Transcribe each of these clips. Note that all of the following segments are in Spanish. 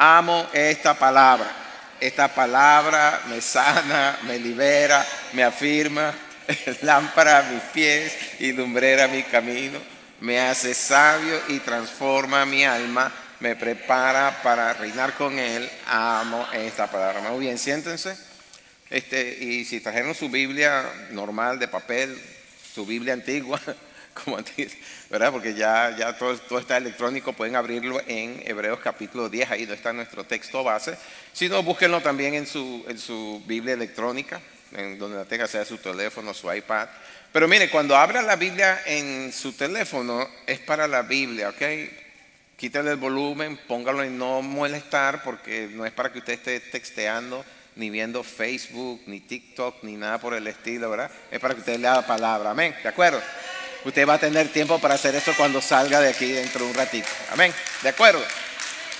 Amo esta palabra. Esta palabra me sana, me libera, me afirma, lámpara a mis pies y lumbrera mi camino. Me hace sabio y transforma mi alma. Me prepara para reinar con Él. Amo esta palabra. Muy bien, siéntense. Y si trajeron su Biblia normal de papel, su Biblia antigua, como antes, ¿verdad? Porque ya todo está electrónico, pueden abrirlo en Hebreos capítulo 10, ahí donde está nuestro texto base. Si no, búsquenlo también en su Biblia electrónica, en donde la tenga, sea su teléfono, su iPad. Pero mire, cuando abra la Biblia en su teléfono, es para la Biblia, ¿ok? Quítale el volumen, póngalo en no molestar, porque no es para que usted esté texteando, ni viendo Facebook, ni TikTok, ni nada por el estilo, ¿verdad? Es para que usted lea la palabra, amén, ¿de acuerdo? Usted va a tener tiempo para hacer eso cuando salga de aquí dentro de un ratito, amén, ¿de acuerdo?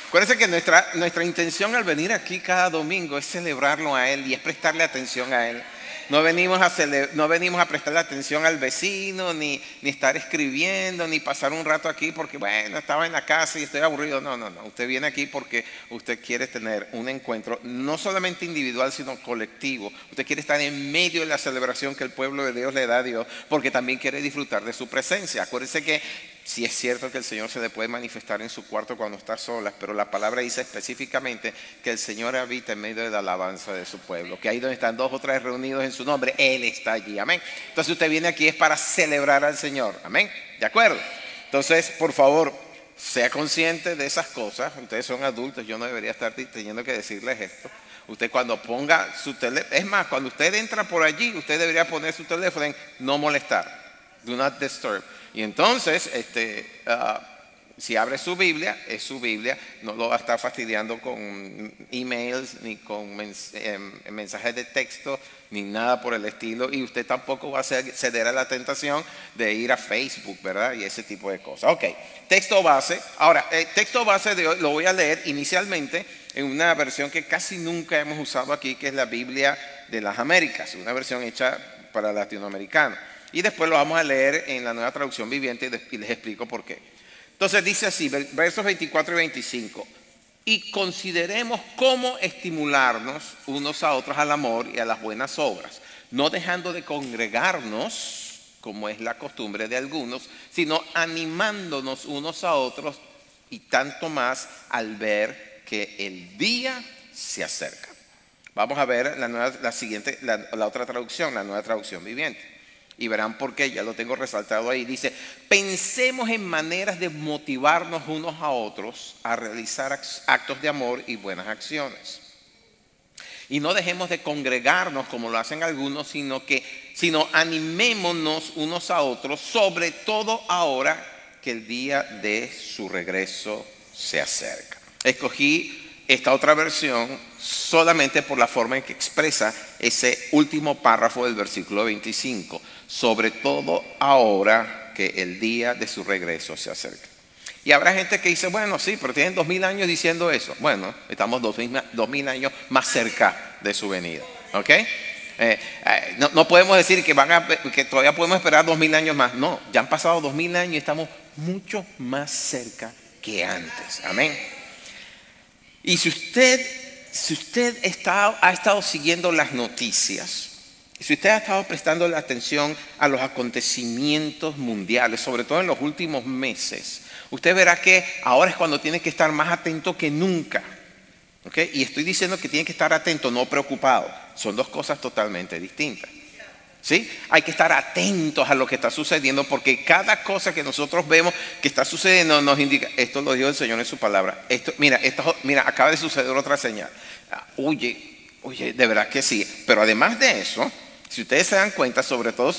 Acuérdense que nuestra intención al venir aquí cada domingo es celebrarlo a Él y es prestarle atención a Él. No venimos a prestarle atención al vecino, ni estar escribiendo, ni pasar un rato aquí porque, bueno, estaba en la casa y estoy aburrido. No. Usted viene aquí porque usted quiere tener un encuentro, no solamente individual, sino colectivo. Usted quiere estar en medio de la celebración que el pueblo de Dios le da a Dios, porque también quiere disfrutar de su presencia. Acuérdense que sí es cierto que el Señor se le puede manifestar en su cuarto cuando está sola, pero la palabra dice específicamente que el Señor habita en medio de la alabanza de su pueblo, que ahí donde están 2 o 3 reunidos en su nombre, Él está allí, amén. Entonces usted viene aquí es para celebrar al Señor, amén, ¿de acuerdo? Entonces, por favor, sea consciente de esas cosas. Ustedes son adultos, yo no debería estar teniendo que decirles esto. Usted cuando ponga su teléfono, es más, cuando usted entra por allí, usted debería poner su teléfono en no molestar, do not disturb. Y entonces, si abre su Biblia, es su Biblia, no lo va a estar fastidiando con emails, ni con mensajes de texto, ni nada por el estilo. Y usted tampoco va a ceder a la tentación de ir a Facebook, ¿verdad? Y ese tipo de cosas. Ok, texto base. Ahora, el texto base de hoy lo voy a leer inicialmente en una versión que casi nunca hemos usado aquí, que es la Biblia de las Américas, una versión hecha para latinoamericanos. Y después lo vamos a leer en la Nueva Traducción Viviente y les explico por qué. Entonces dice así, versos 24 y 25. Y consideremos cómo estimularnos unos a otros al amor y a las buenas obras, no dejando de congregarnos, como es la costumbre de algunos, sino animándonos unos a otros y tanto más al ver que el día se acerca. Vamos a ver la otra traducción, la Nueva Traducción Viviente. Y verán por qué, ya lo tengo resaltado ahí. Dice, pensemos en maneras de motivarnos unos a otros a realizar actos de amor y buenas acciones. Y no dejemos de congregarnos como lo hacen algunos, sino animémonos unos a otros, sobre todo ahora que el día de su regreso se acerca. Escogí esta otra versión solamente por la forma en que expresa ese último párrafo del versículo 25. Sobre todo ahora que el día de su regreso se acerca. Y habrá gente que dice, bueno, sí, pero tienen 2000 años diciendo eso. Bueno, estamos 2000 años más cerca de su venida. ¿Ok? No podemos decir que todavía podemos esperar 2000 años más. No, ya han pasado 2000 años y estamos mucho más cerca que antes. Amén. Y si usted ha estado siguiendo las noticias, si usted ha estado prestando la atención a los acontecimientos mundiales, sobre todo en los últimos meses, usted verá que ahora es cuando tiene que estar más atento que nunca. ¿Okay? Y estoy diciendo que tiene que estar atento, no preocupado. Son dos cosas totalmente distintas. ¿Sí? Hay que estar atentos a lo que está sucediendo, porque cada cosa que nosotros vemos que está sucediendo nos indica, esto lo dijo el Señor en su palabra. Mira, acaba de suceder otra señal. Oye, de verdad que sí. Pero además de eso, si ustedes se dan cuenta, sobre todo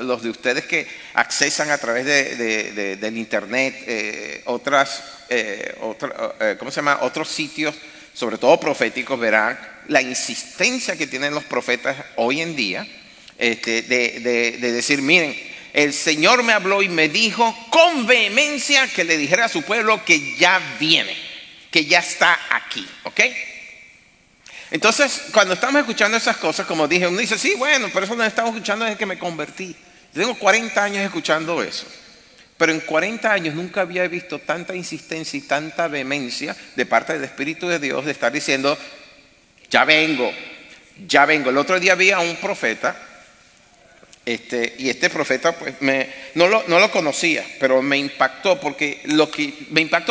los de ustedes que accesan a través del internet, otros sitios, sobre todo proféticos, verán la insistencia que tienen los profetas hoy en día, de decir, miren, el Señor me habló y me dijo con vehemencia que le dijera a su pueblo que ya viene, que ya está aquí, ¿ok? Entonces, cuando estamos escuchando esas cosas, como dije, uno dice, sí, bueno, pero eso lo estamos escuchando desde que me convertí. Yo tengo 40 años escuchando eso. Pero en 40 años nunca había visto tanta insistencia y tanta vehemencia de parte del Espíritu de Dios de estar diciendo, ya vengo, ya vengo. El otro día vi a un profeta, y este profeta pues no lo conocía, pero me impactó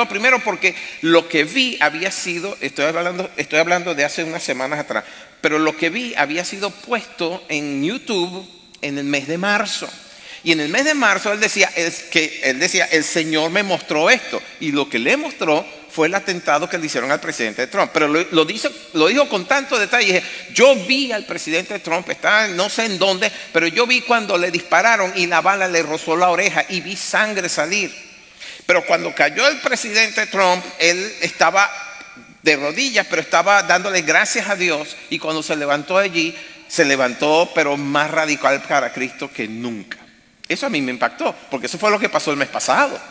primero porque lo que vi había sido, estoy hablando de hace unas semanas atrás, pero lo que vi había sido puesto en YouTube en el mes de marzo. Y en el mes de marzo él decía, el Señor me mostró esto. Y lo que le mostró fue el atentado que le hicieron al presidente Trump. Pero lo dijo con tanto detalle. Dije, yo vi al presidente Trump, estaba no sé en dónde, pero yo vi cuando le dispararon y la bala le rozó la oreja y vi sangre salir. Pero cuando cayó el presidente Trump, él estaba de rodillas, pero estaba dándole gracias a Dios. Y cuando se levantó allí, se levantó, pero más radical para Cristo que nunca. Eso a mí me impactó, porque eso fue lo que pasó el mes pasado.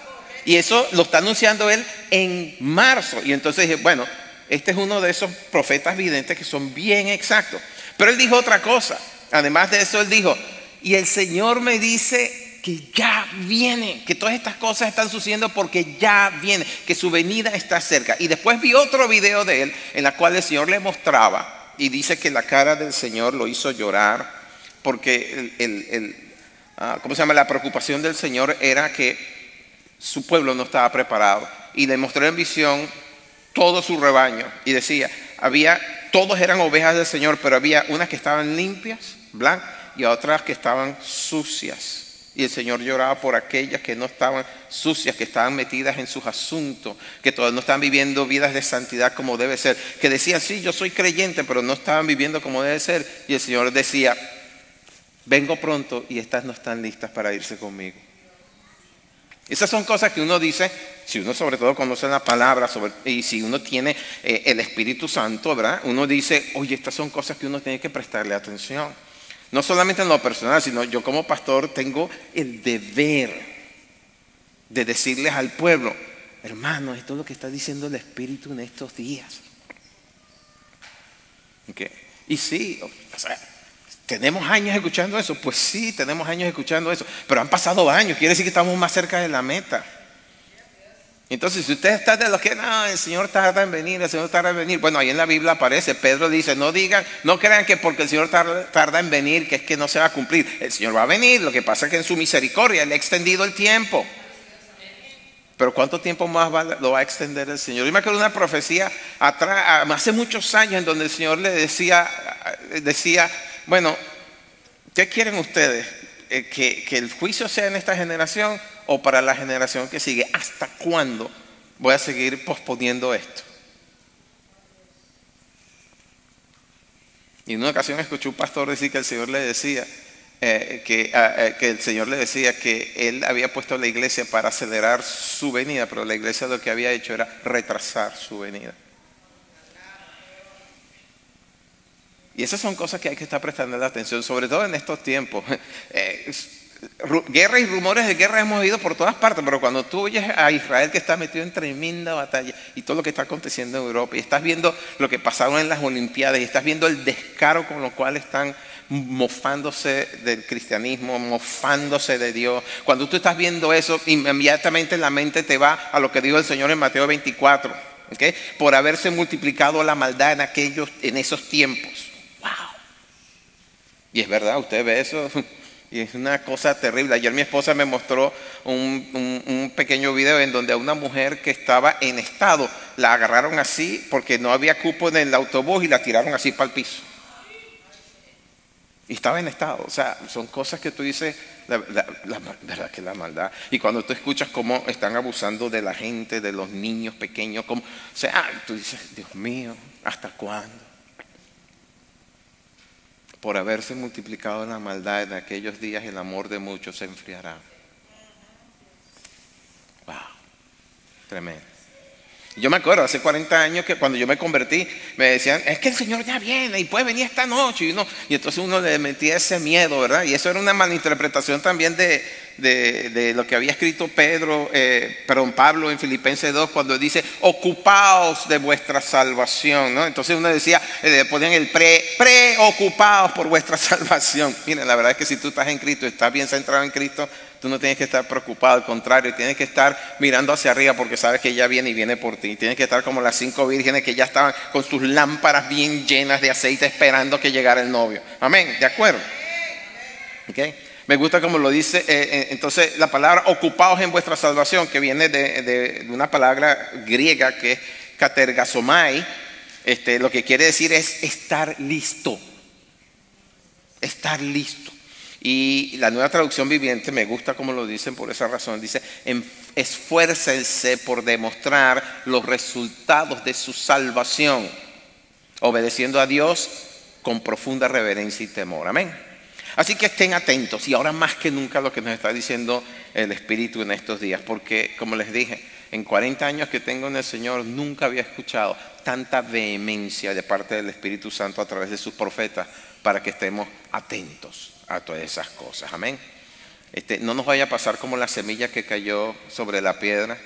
Y eso lo está anunciando él en marzo. Y entonces dije, bueno, este es uno de esos profetas videntes que son bien exactos. Pero él dijo otra cosa. Además de eso, él dijo, y el Señor me dice que ya viene, que todas estas cosas están sucediendo porque ya viene, que su venida está cerca. Y después vi otro video de él en la cual el Señor le mostraba, y dice que la cara del Señor lo hizo llorar, porque ¿cómo se llama? La preocupación del Señor era que su pueblo no estaba preparado. Y le mostró en visión todo su rebaño. Y decía, todos eran ovejas del Señor, pero había unas que estaban limpias, blancas, y otras que estaban sucias. Y el Señor lloraba por aquellas que no estaban sucias, que estaban metidas en sus asuntos, que todavía no estaban viviendo vidas de santidad como debe ser. Que decían, sí, yo soy creyente, pero no estaban viviendo como debe ser. Y el Señor decía, vengo pronto y estas no están listas para irse conmigo. Esas son cosas que uno dice, si uno sobre todo conoce la palabra y si uno tiene el Espíritu Santo, ¿verdad? Uno dice, oye, estas son cosas que uno tiene que prestarle atención. No solamente en lo personal, sino yo como pastor tengo el deber de decirles al pueblo, hermano, esto es lo que está diciendo el Espíritu en estos días. ¿Okay? Y sí, o sea, ¿tenemos años escuchando eso? Pues sí, tenemos años escuchando eso, pero han pasado años, quiere decir que estamos más cerca de la meta. Entonces, si usted está de los que, no, el Señor tarda en venir, el Señor tarda en venir. Bueno, ahí en la Biblia aparece, Pedro dice, no crean que porque el Señor tarda en venir, que es que no se va a cumplir. El Señor va a venir, lo que pasa es que en su misericordia Él ha extendido el tiempo. Pero ¿cuánto tiempo más lo va a extender el Señor? Yo me acuerdo de una profecía atrás, hace muchos años, en donde el Señor le decía, bueno, ¿qué quieren ustedes? ¿Que el juicio sea en esta generación o para la generación que sigue? ¿Hasta cuándo voy a seguir posponiendo esto? Y en una ocasión escuché un pastor decir que el Señor le decía que el Señor le decía que Él había puesto a la iglesia para acelerar su venida, pero la iglesia lo que había hecho era retrasar su venida. Y esas son cosas que hay que estar prestando la atención, sobre todo en estos tiempos. Guerra y rumores de guerra hemos oído por todas partes, pero cuando tú oyes a Israel que está metido en tremenda batalla y todo lo que está aconteciendo en Europa, y estás viendo lo que pasaron en las Olimpiadas, y estás viendo el descaro con lo cual están mofándose del cristianismo, mofándose de Dios. Cuando tú estás viendo eso, inmediatamente la mente te va a lo que dijo el Señor en Mateo 24, ¿okay? Por haberse multiplicado la maldad en esos tiempos. ¡Wow! Y es verdad, usted ve eso y es una cosa terrible. Ayer mi esposa me mostró un pequeño video en donde a una mujer que estaba en estado la agarraron así porque no había cupo en el autobús y la tiraron así para el piso. Y estaba en estado. O sea, son cosas que tú dices, la verdad que la maldad. Y cuando tú escuchas cómo están abusando de la gente, de los niños pequeños, o sea, tú dices, Dios mío, ¿hasta cuándo? Por haberse multiplicado la maldad en aquellos días, el amor de muchos se enfriará. Wow, tremendo. Yo me acuerdo, hace 40 años que cuando yo me convertí, me decían, es que el Señor ya viene y puede venir esta noche. Y entonces uno le metía ese miedo, ¿verdad? Y eso era una malinterpretación también de lo que había escrito Pablo en Filipenses 2, cuando dice, ocupaos de vuestra salvación, ¿no? Entonces uno decía, ponían el preocupados por vuestra salvación. Miren, la verdad es que si tú estás en Cristo, estás bien centrado en Cristo, Tú no tienes que estar preocupado, al contrario, tienes que estar mirando hacia arriba porque sabes que ella viene y viene por ti. Tienes que estar como las 5 vírgenes que ya estaban con sus lámparas bien llenas de aceite esperando que llegara el novio. Amén, ¿de acuerdo? ¿Okay? Me gusta como lo dice, entonces la palabra ocupados en vuestra salvación, que viene de una palabra griega que es katergasomai, lo que quiere decir es estar listo. Estar listo. Y la Nueva Traducción Viviente me gusta como lo dicen por esa razón. Dice, esfuércense por demostrar los resultados de su salvación, obedeciendo a Dios con profunda reverencia y temor. Amén. Así que estén atentos. Y ahora más que nunca lo que nos está diciendo el Espíritu en estos días. Porque, como les dije, en 40 años que tengo en el Señor, nunca había escuchado tanta vehemencia de parte del Espíritu Santo a través de sus profetas para que estemos atentos a todas esas cosas. Amén. No nos vaya a pasar como la semilla que cayó sobre la piedra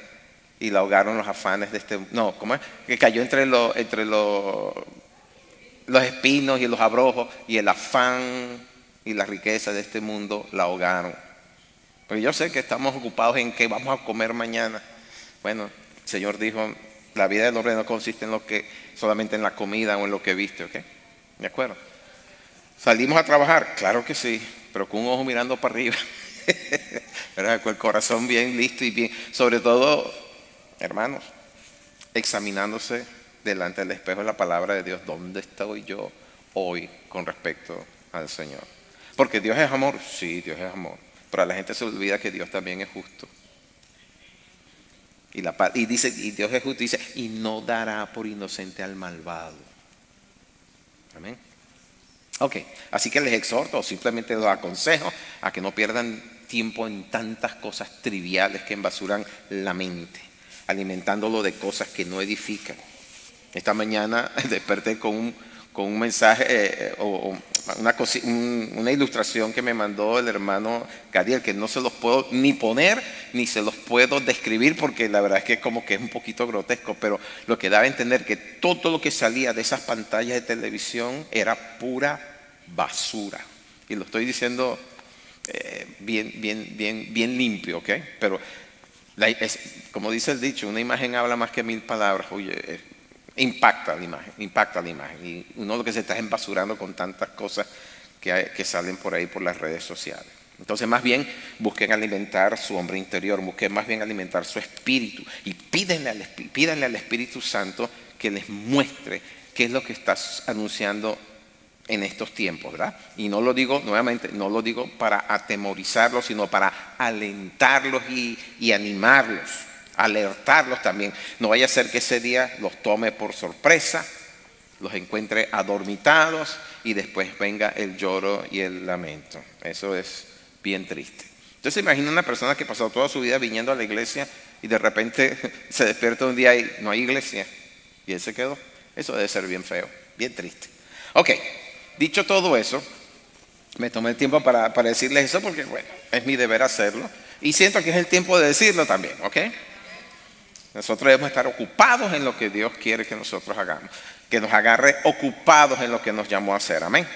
y la ahogaron los afanes de no, ¿cómo es? Que cayó entre los espinos y los abrojos, y el afán y la riqueza de este mundo la ahogaron. Porque yo sé que estamos ocupados en qué vamos a comer mañana. Bueno, el Señor dijo, la vida del hombre no consiste en solamente en la comida o en lo que viste, ¿ok? ¿De acuerdo? ¿Salimos a trabajar? Claro que sí, pero con un ojo mirando para arriba. ¿Verdad? Con el corazón bien listo y bien, sobre todo, hermanos, examinándose delante del espejo de la palabra de Dios. ¿Dónde estoy yo hoy con respecto al Señor? Porque Dios es amor. Sí, Dios es amor. Pero a la gente se olvida que Dios también es justo. Y dice, y Dios es justo, dice, y no dará por inocente al malvado. Amén. Ok, así que les exhorto, o simplemente los aconsejo a que no pierdan tiempo en tantas cosas triviales que embasuran la mente, alimentándolo de cosas que no edifican. Esta mañana desperté con un mensaje una ilustración que me mandó el hermano Gadiel, que no se los puedo ni poner ni se los puedo describir porque la verdad es que como que es un poquito grotesco, pero lo que daba a entender que todo lo que salía de esas pantallas de televisión era pura basura. Y lo estoy diciendo bien limpio, ¿ok? Pero como dice el dicho, una imagen habla más que 1000 palabras. Oye, impacta la imagen. Y uno lo que se está embasurando con tantas cosas que salen por ahí por las redes sociales. Entonces más bien busquen alimentar su hombre interior, busquen más bien alimentar su espíritu y pídanle al Espíritu Santo que les muestre qué es lo que estás anunciando en estos tiempos, ¿verdad? Y no lo digo, nuevamente, no lo digo para atemorizarlos, sino para alentarlos y animarlos, alertarlos también. No vaya a ser que ese día los tome por sorpresa, los encuentre adormitados y después venga el lloro y el lamento. Eso es bien triste. Entonces imagina una persona que pasó toda su vida viniendo a la iglesia y de repente se despierta un día y no hay iglesia y él se quedó. Eso debe ser bien feo, bien triste. Ok, dicho todo eso, me tomé el tiempo para decirles eso porque, bueno, es mi deber hacerlo y siento que es el tiempo de decirlo también, ¿ok? Nosotros debemos estar ocupados en lo que Dios quiere que nosotros hagamos, que nos agarre ocupados en lo que nos llamó a hacer, amén.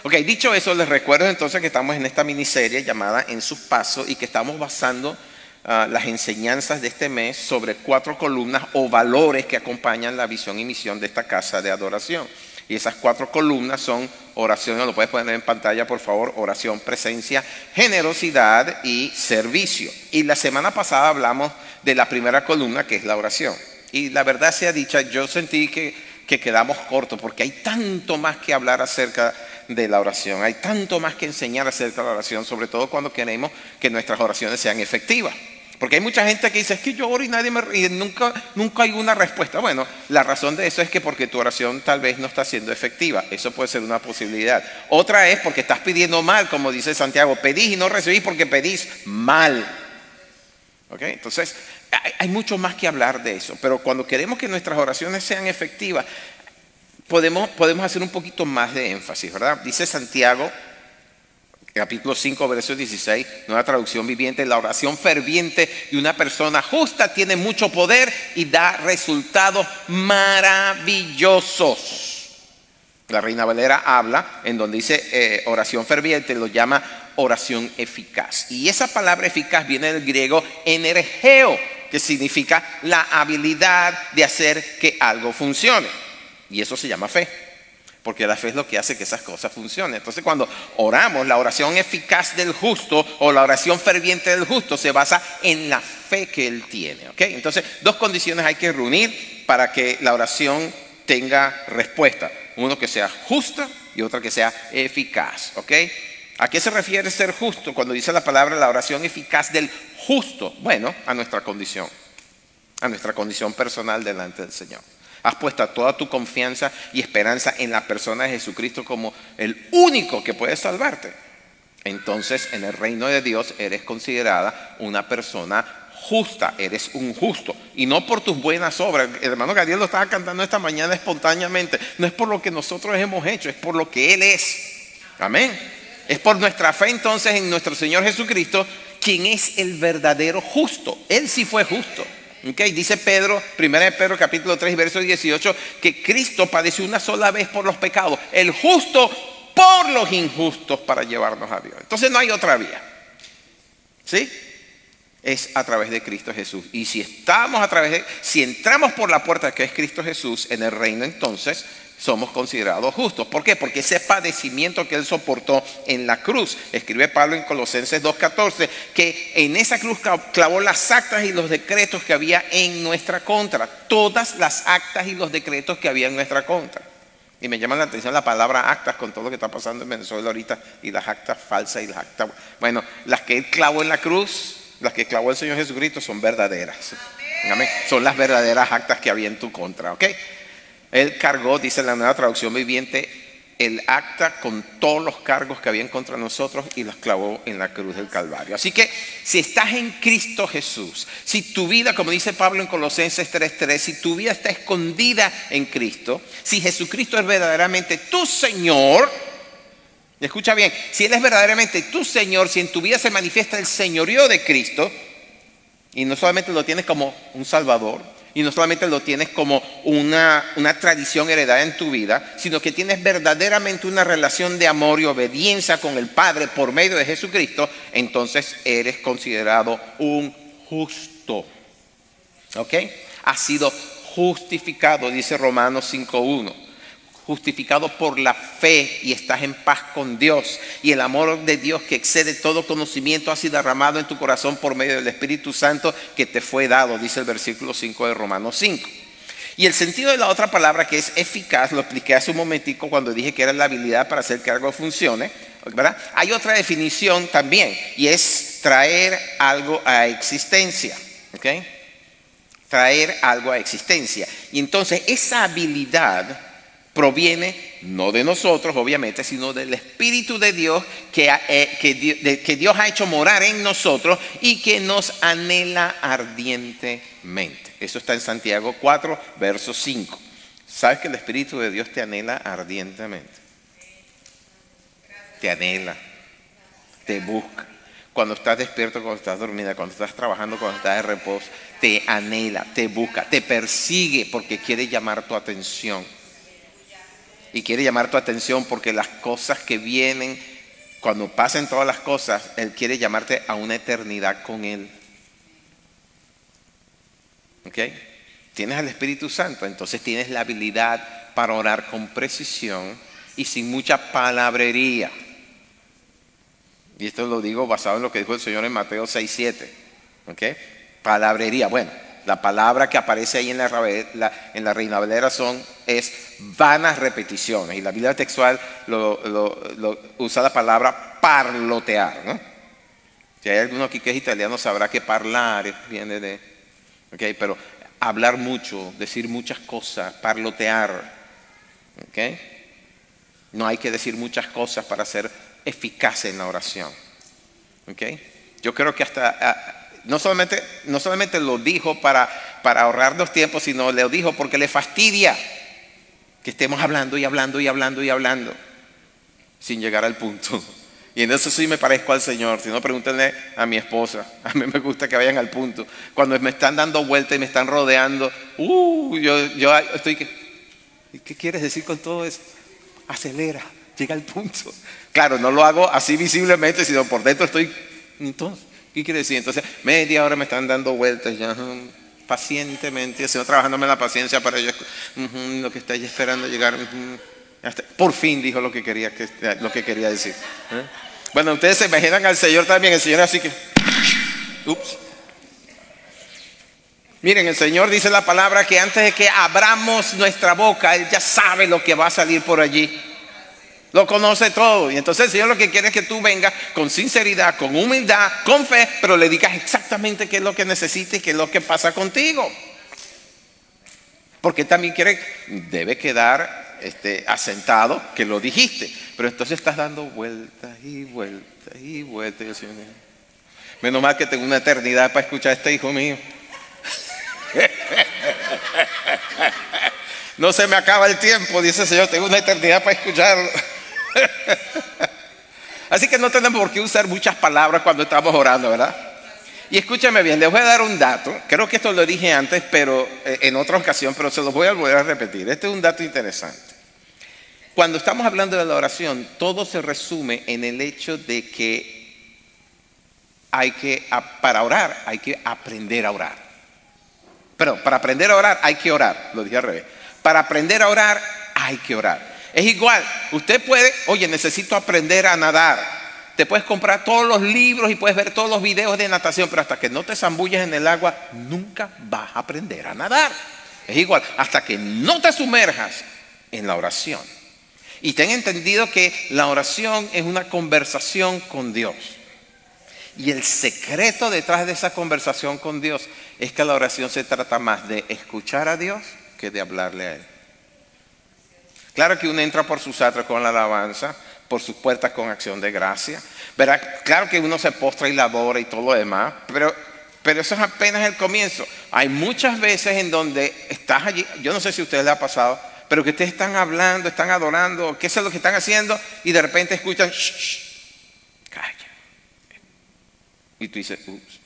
Ok, dicho eso, les recuerdo entonces que estamos en esta miniserie llamada En sus pasos y que estamos basando las enseñanzas de este mes sobre 4 columnas o valores que acompañan la visión y misión de esta casa de adoración. Y esas 4 columnas son oración, lo puedes poner en pantalla por favor, oración, presencia, generosidad y servicio. Y la semana pasada hablamos de la primera columna que es la oración. Y la verdad sea dicha, yo sentí que quedamos cortos porque hay tanto más que hablar acerca de la oración, hay tanto más que enseñar acerca de la oración, sobre todo cuando queremos que nuestras oraciones sean efectivas. Porque hay mucha gente que dice, es que yo oro y nunca hay una respuesta. Bueno, la razón de eso es que porque tu oración tal vez no está siendo efectiva. Eso puede ser una posibilidad. Otra es porque estás pidiendo mal, como dice Santiago, pedís y no recibís porque pedís mal. ¿Ok? Entonces, hay mucho más que hablar de eso. Pero cuando queremos que nuestras oraciones sean efectivas, podemos hacer un poquito más de énfasis, ¿verdad? Dice Santiago, capítulo 5, verso 16, Nueva Traducción Viviente, la oración ferviente de una persona justa tiene mucho poder y da resultados maravillosos. La Reina Valera habla en donde dice oración ferviente, lo llama oración eficaz. Y esa palabra eficaz viene del griego energeo, que significa la habilidad de hacer que algo funcione. Y eso se llama fe, porque la fe es lo que hace que esas cosas funcionen. Entonces, cuando oramos, la oración eficaz del justo o la oración ferviente del justo se basa en la fe que él tiene. ¿Okay? Entonces, dos condiciones hay que reunir para que la oración tenga respuesta. Uno, que sea justa, y otra, que sea eficaz. ¿Okay? ¿A qué se refiere ser justo cuando dice la palabra la oración eficaz del justo? Bueno, a nuestra condición personal delante del Señor. Has puesto toda tu confianza y esperanza en la persona de Jesucristo como el único que puede salvarte. Entonces, en el reino de Dios eres considerada una persona justa, eres un justo. Y no por tus buenas obras. El hermano Gabriel lo estaba cantando esta mañana espontáneamente. No es por lo que nosotros hemos hecho, es por lo que Él es. Amén. Es por nuestra fe entonces en nuestro Señor Jesucristo, quien es el verdadero justo. Él sí fue justo. Okay. Dice Pedro, 1 Pedro capítulo 3, verso 18, que Cristo padeció una sola vez por los pecados, el justo por los injustos, para llevarnos a Dios. Entonces no hay otra vía. ¿Sí? Es a través de Cristo Jesús. Y si entramos por la puerta que es Cristo Jesús en el reino, entonces somos considerados justos. ¿Por qué? Porque ese padecimiento que Él soportó en la cruz, escribe Pablo en Colosenses 2:14, que en esa cruz clavó las actas y los decretos que había en nuestra contra. Todas las actas y los decretos que había en nuestra contra. Y me llama la atención la palabra actas con todo lo que está pasando en Venezuela ahorita, y las actas falsas y las actas... Bueno, las que Él clavó en la cruz, las que clavó el Señor Jesucristo, son verdaderas. Amén. Son las verdaderas actas que había en tu contra. ¿Ok? Él cargó, dice la Nueva Traducción Viviente, el acta con todos los cargos que habían contra nosotros y los clavó en la cruz del Calvario. Así que si estás en Cristo Jesús, si tu vida, como dice Pablo en Colosenses 3:3, si tu vida está escondida en Cristo, si Jesucristo es verdaderamente tu Señor, escucha bien, si Él es verdaderamente tu Señor, si en tu vida se manifiesta el señorío de Cristo, y no solamente lo tienes como un Salvador, y no solamente lo tienes como una tradición heredada en tu vida, sino que tienes verdaderamente una relación de amor y obediencia con el Padre por medio de Jesucristo, entonces eres considerado un justo. ¿Ok? Has sido justificado, dice Romanos 5:1. Justificado por la fe y estás en paz con Dios. Y el amor de Dios que excede todo conocimiento ha sido derramado en tu corazón por medio del Espíritu Santo que te fue dado, dice el versículo 5 de Romanos 5. Y el sentido de la otra palabra, que es eficaz, lo expliqué hace un momentico cuando dije que era la habilidad para hacer que algo funcione, ¿verdad? Hay otra definición también, y es traer algo a existencia. ¿Ok? Traer algo a existencia. Y entonces esa habilidad proviene no de nosotros, obviamente, sino del Espíritu de Dios que Dios ha hecho morar en nosotros y que nos anhela ardientemente. Eso está en Santiago 4, verso 5. ¿Sabes que el Espíritu de Dios te anhela ardientemente? Te anhela, te busca. Cuando estás despierto, cuando estás dormida, cuando estás trabajando, cuando estás de reposo, te anhela, te busca, te persigue porque quiere llamar tu atención. Y quiere llamar tu atención porque las cosas que vienen, cuando pasen todas las cosas, Él quiere llamarte a una eternidad con Él. ¿Ok? Tienes al Espíritu Santo, entonces tienes la habilidad para orar con precisión y sin mucha palabrería. Y esto lo digo basado en lo que dijo el Señor en Mateo 6:7. ¿Ok? Palabrería. Bueno, la palabra que aparece ahí en la Reina Valera es vanas repeticiones. Y la Biblia textual usa la palabra parlotear, ¿no? Si hay alguno aquí que es italiano sabrá que parlare viene de... ¿Ok? Pero hablar mucho, decir muchas cosas, parlotear. ¿Ok? No hay que decir muchas cosas para ser eficaz en la oración. ¿Ok? Yo creo que hasta... No solamente lo dijo para ahorrarnos tiempo, sino lo dijo porque le fastidia que estemos hablando y hablando y hablando y hablando sin llegar al punto. Y en eso sí me parezco al Señor. Si no, pregúntenle a mi esposa. A mí me gusta que vayan al punto. Cuando me están dando vueltas y me están rodeando, yo estoy que... ¿Qué quieres decir con todo eso? Acelera, llega el punto. Claro, no lo hago así visiblemente, sino por dentro estoy... Entonces, ¿qué quiere decir? Entonces, media hora me están dando vueltas ya, pacientemente, el Señor trabajándome la paciencia para yo, lo que está ya esperando llegar. Por fin dijo lo que quería decir. Bueno, ustedes se imaginan al Señor también, el Señor así que... Ups. Miren, el Señor dice la palabra que antes de que abramos nuestra boca, Él ya sabe lo que va a salir por allí. Lo conoce todo. Y entonces el Señor lo que quiere es que tú vengas con sinceridad, con humildad, con fe, pero le digas exactamente qué es lo que necesitas y qué es lo que pasa contigo. Porque también debe quedar asentado que lo dijiste. Pero entonces estás dando vueltas y vueltas y vueltas. Y el Señor, menos mal que tengo una eternidad para escuchar a este hijo mío. No se me acaba el tiempo, dice el Señor, tengo una eternidad para escucharlo. Así que no tenemos por qué usar muchas palabras cuando estamos orando, ¿verdad? Y escúchame bien, les voy a dar un dato. Creo que esto lo dije antes, pero en otra ocasión, pero se los voy a volver a repetir. Este es un dato interesante. Cuando estamos hablando de la oración, todo se resume en el hecho de que para orar hay que aprender a orar. Perdón, para aprender a orar hay que orar, lo dije al revés. Para aprender a orar hay que orar. Es igual, usted puede, oye, necesito aprender a nadar. Te puedes comprar todos los libros y puedes ver todos los videos de natación, pero hasta que no te zambulles en el agua, nunca vas a aprender a nadar. Es igual, hasta que no te sumerjas en la oración. Y ten entendido que la oración es una conversación con Dios. Y el secreto detrás de esa conversación con Dios es que la oración se trata más de escuchar a Dios que de hablarle a Él. Claro que uno entra por sus atrios con la alabanza, por sus puertas con acción de gracia. ¿Verdad? Claro que uno se postra y la adora y todo lo demás, pero eso es apenas el comienzo. Hay muchas veces en donde estás allí, yo no sé si a ustedes les ha pasado, pero que ustedes están hablando, están adorando, qué es lo que están haciendo, y de repente escuchan, shh, calla. Y tú dices, ups.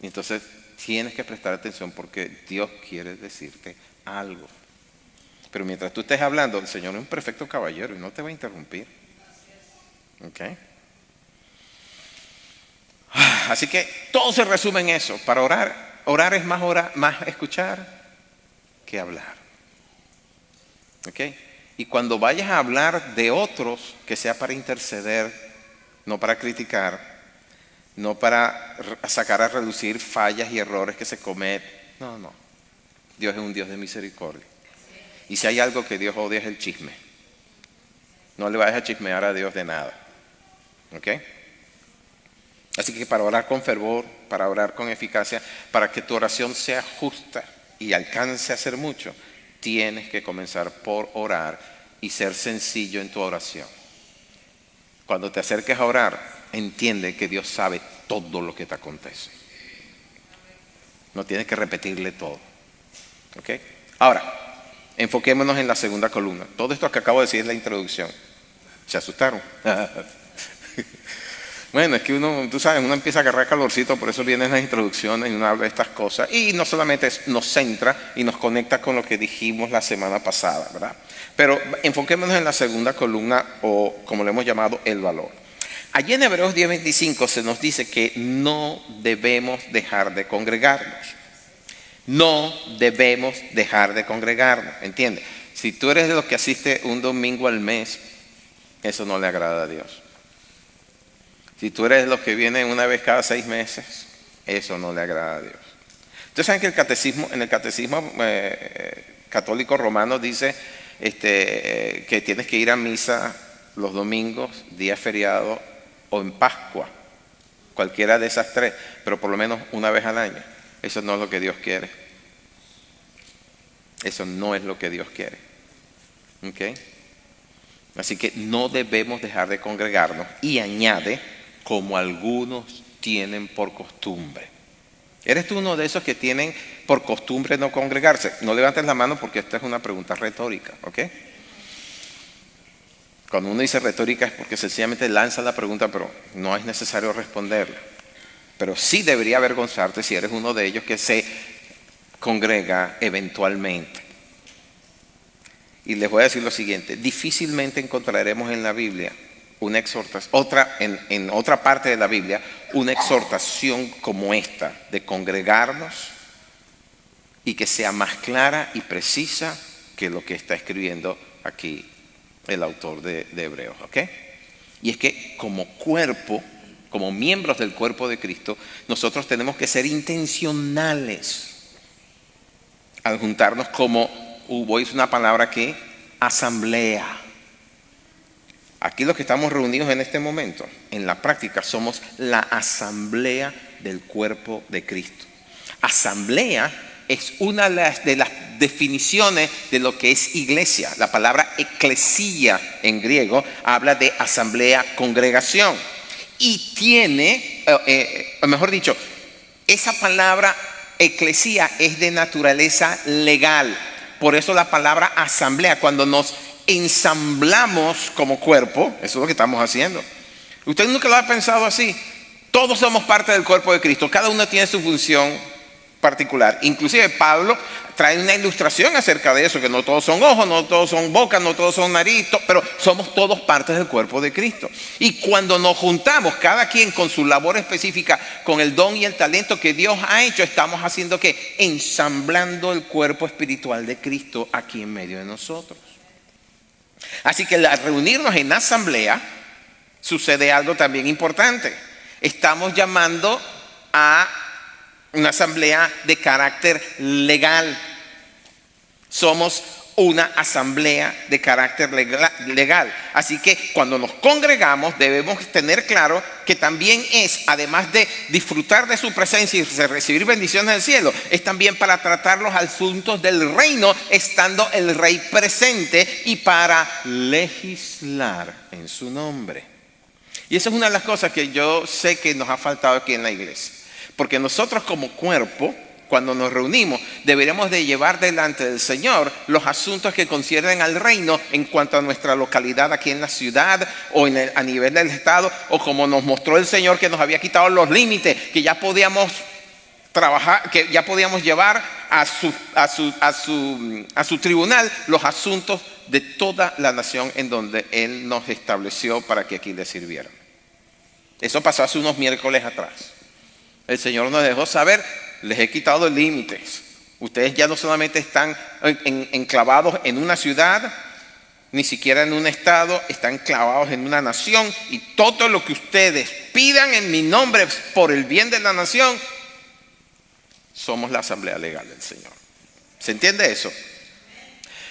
Y entonces tienes que prestar atención porque Dios quiere decirte algo. Pero mientras tú estés hablando, el Señor es un perfecto caballero y no te va a interrumpir. ¿Ok? Así que todo se resume en eso. Para orar es más escuchar que hablar. ¿Ok? Y cuando vayas a hablar de otros, que sea para interceder, no para criticar, no para sacar a relucir fallas y errores que se cometen. No. Dios es un Dios de misericordia. Y si hay algo que Dios odia es el chisme. No le vayas a chismear a Dios de nada. ¿Ok? Así que para orar con fervor, para orar con eficacia, para que tu oración sea justa y alcance a hacer mucho, tienes que comenzar por orar y ser sencillo en tu oración. Cuando te acerques a orar, entiende que Dios sabe todo lo que te acontece. No tienes que repetirle todo. ¿Ok? Ahora, enfoquémonos en la segunda columna. Todo esto que acabo de decir es la introducción. ¿Se asustaron? Bueno, es que tú sabes, uno empieza a agarrar calorcito, por eso vienen las introducciones y uno habla de estas cosas. Y no solamente nos centra y nos conecta con lo que dijimos la semana pasada, ¿verdad? Pero enfoquémonos en la segunda columna, o como le hemos llamado, el valor. Allí en Hebreos 10:25 se nos dice que no debemos dejar de congregarnos. No debemos dejar de congregarnos, ¿entiendes? Si tú eres de los que asiste un domingo al mes, eso no le agrada a Dios. Si tú eres de los que vienen una vez cada 6 meses, eso no le agrada a Dios. Ustedes saben que en el catecismo católico romano dice que tienes que ir a misa los domingos, día feriado o en Pascua, cualquiera de esas 3, pero por lo menos una vez al año. Eso no es lo que Dios quiere. Eso no es lo que Dios quiere. ¿Ok? Así que no debemos dejar de congregarnos. Y añade, como algunos tienen por costumbre. ¿Eres tú uno de esos que tienen por costumbre no congregarse? No levantes la mano porque esta es una pregunta retórica. ¿Ok? Cuando uno dice retórica es porque sencillamente lanza la pregunta, pero no es necesario responderla. Pero sí debería avergonzarte si eres uno de ellos que se congrega eventualmente. Y les voy a decir lo siguiente: difícilmente encontraremos en la Biblia una exhortación, en otra parte de la Biblia, una exhortación como esta, de congregarnos y que sea más clara y precisa que lo que está escribiendo aquí el autor de Hebreos, ¿ok? Y es que como cuerpo, como miembros del cuerpo de Cristo, nosotros tenemos que ser intencionales al juntarnos como, voy a usar una palabra aquí, asamblea. Aquí los que estamos reunidos en este momento, en la práctica, somos la asamblea del cuerpo de Cristo. Asamblea es una de las definiciones de lo que es iglesia. La palabra eclesia en griego habla de asamblea, congregación. Y tiene, mejor dicho, esa palabra eclesia es de naturaleza legal. Por eso la palabra asamblea, cuando nos ensamblamos como cuerpo, eso es lo que estamos haciendo. Usted nunca lo ha pensado así. Todos somos parte del cuerpo de Cristo. Cada uno tiene su función particular. Inclusive Pablo trae una ilustración acerca de eso, que no todos son ojos, no todos son boca, no todos son nariz, pero somos todos partes del cuerpo de Cristo. Y cuando nos juntamos, cada quien con su labor específica, con el don y el talento que Dios ha hecho, estamos haciendo que ensamblando el cuerpo espiritual de Cristo aquí en medio de nosotros. Así que al reunirnos en asamblea sucede algo también importante. Estamos llamando a una asamblea de carácter legal. Somos una asamblea de carácter legal. Así que cuando nos congregamos debemos tener claro que también es, además de disfrutar de su presencia y recibir bendiciones del cielo, es también para tratar los asuntos del reino estando el rey presente y para legislar en su nombre. Y esa es una de las cosas que yo sé que nos ha faltado aquí en la iglesia. Porque nosotros como cuerpo, cuando nos reunimos, deberíamos de llevar delante del Señor los asuntos que conciernen al reino en cuanto a nuestra localidad aquí en la ciudad o a nivel del estado, o como nos mostró el Señor que nos había quitado los límites, que ya podíamos trabajar, que ya podíamos llevar a su tribunal los asuntos de toda la nación en donde Él nos estableció para que aquí le sirvieran. Eso pasó hace unos miércoles atrás. El Señor nos dejó saber: les he quitado límites. Ustedes ya no solamente están enclavados en una ciudad, ni siquiera en un estado, están enclavados en una nación. Y todo lo que ustedes pidan en mi nombre por el bien de la nación, somos la asamblea legal del Señor. ¿Se entiende eso?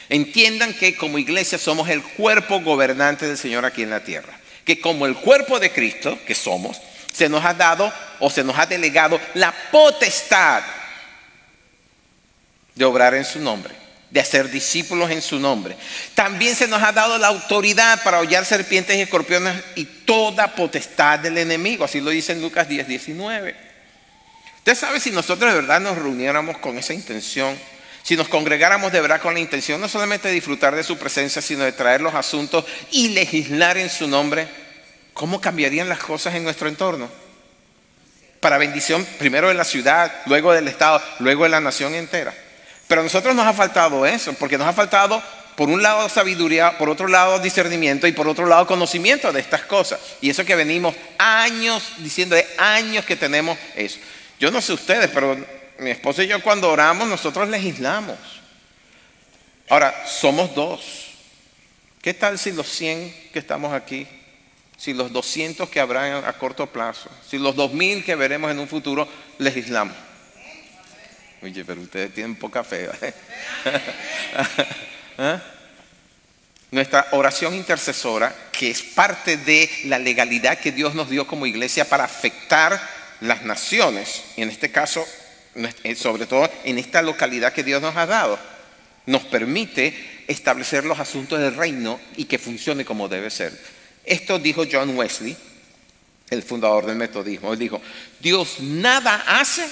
Entiendan que como iglesia somos el cuerpo gobernante del Señor aquí en la tierra. Que como el cuerpo de Cristo, que somos, se nos ha dado o se nos ha delegado la potestad de obrar en su nombre, de hacer discípulos en su nombre. También se nos ha dado la autoridad para hollar serpientes y escorpiones y toda potestad del enemigo. Así lo dice en Lucas 10:19. Usted sabe, si nosotros de verdad nos reuniéramos con esa intención, si nos congregáramos de verdad con la intención no solamente de disfrutar de su presencia, sino de traer los asuntos y legislar en su nombre, ¿cómo cambiarían las cosas en nuestro entorno? Para bendición primero de la ciudad, luego del estado, luego de la nación entera. Pero a nosotros nos ha faltado eso, porque nos ha faltado por un lado sabiduría, por otro lado discernimiento y por otro lado conocimiento de estas cosas. Y eso que venimos años diciendo, de años que tenemos eso. Yo no sé ustedes, pero mi esposa y yo cuando oramos nosotros legislamos. Ahora, somos dos. ¿Qué tal si los 100 que estamos aquí, si los 200 que habrá a corto plazo, si los 2000 que veremos en un futuro, legislamos? Oye, pero ustedes tienen poca fe. ¿Ah? Nuestra oración intercesora, que es parte de la legalidad que Dios nos dio como iglesia para afectar las naciones, y en este caso, sobre todo en esta localidad que Dios nos ha dado, nos permite establecer los asuntos del reino y que funcione como debe ser. Esto dijo John Wesley, el fundador del metodismo. Él dijo: Dios nada hace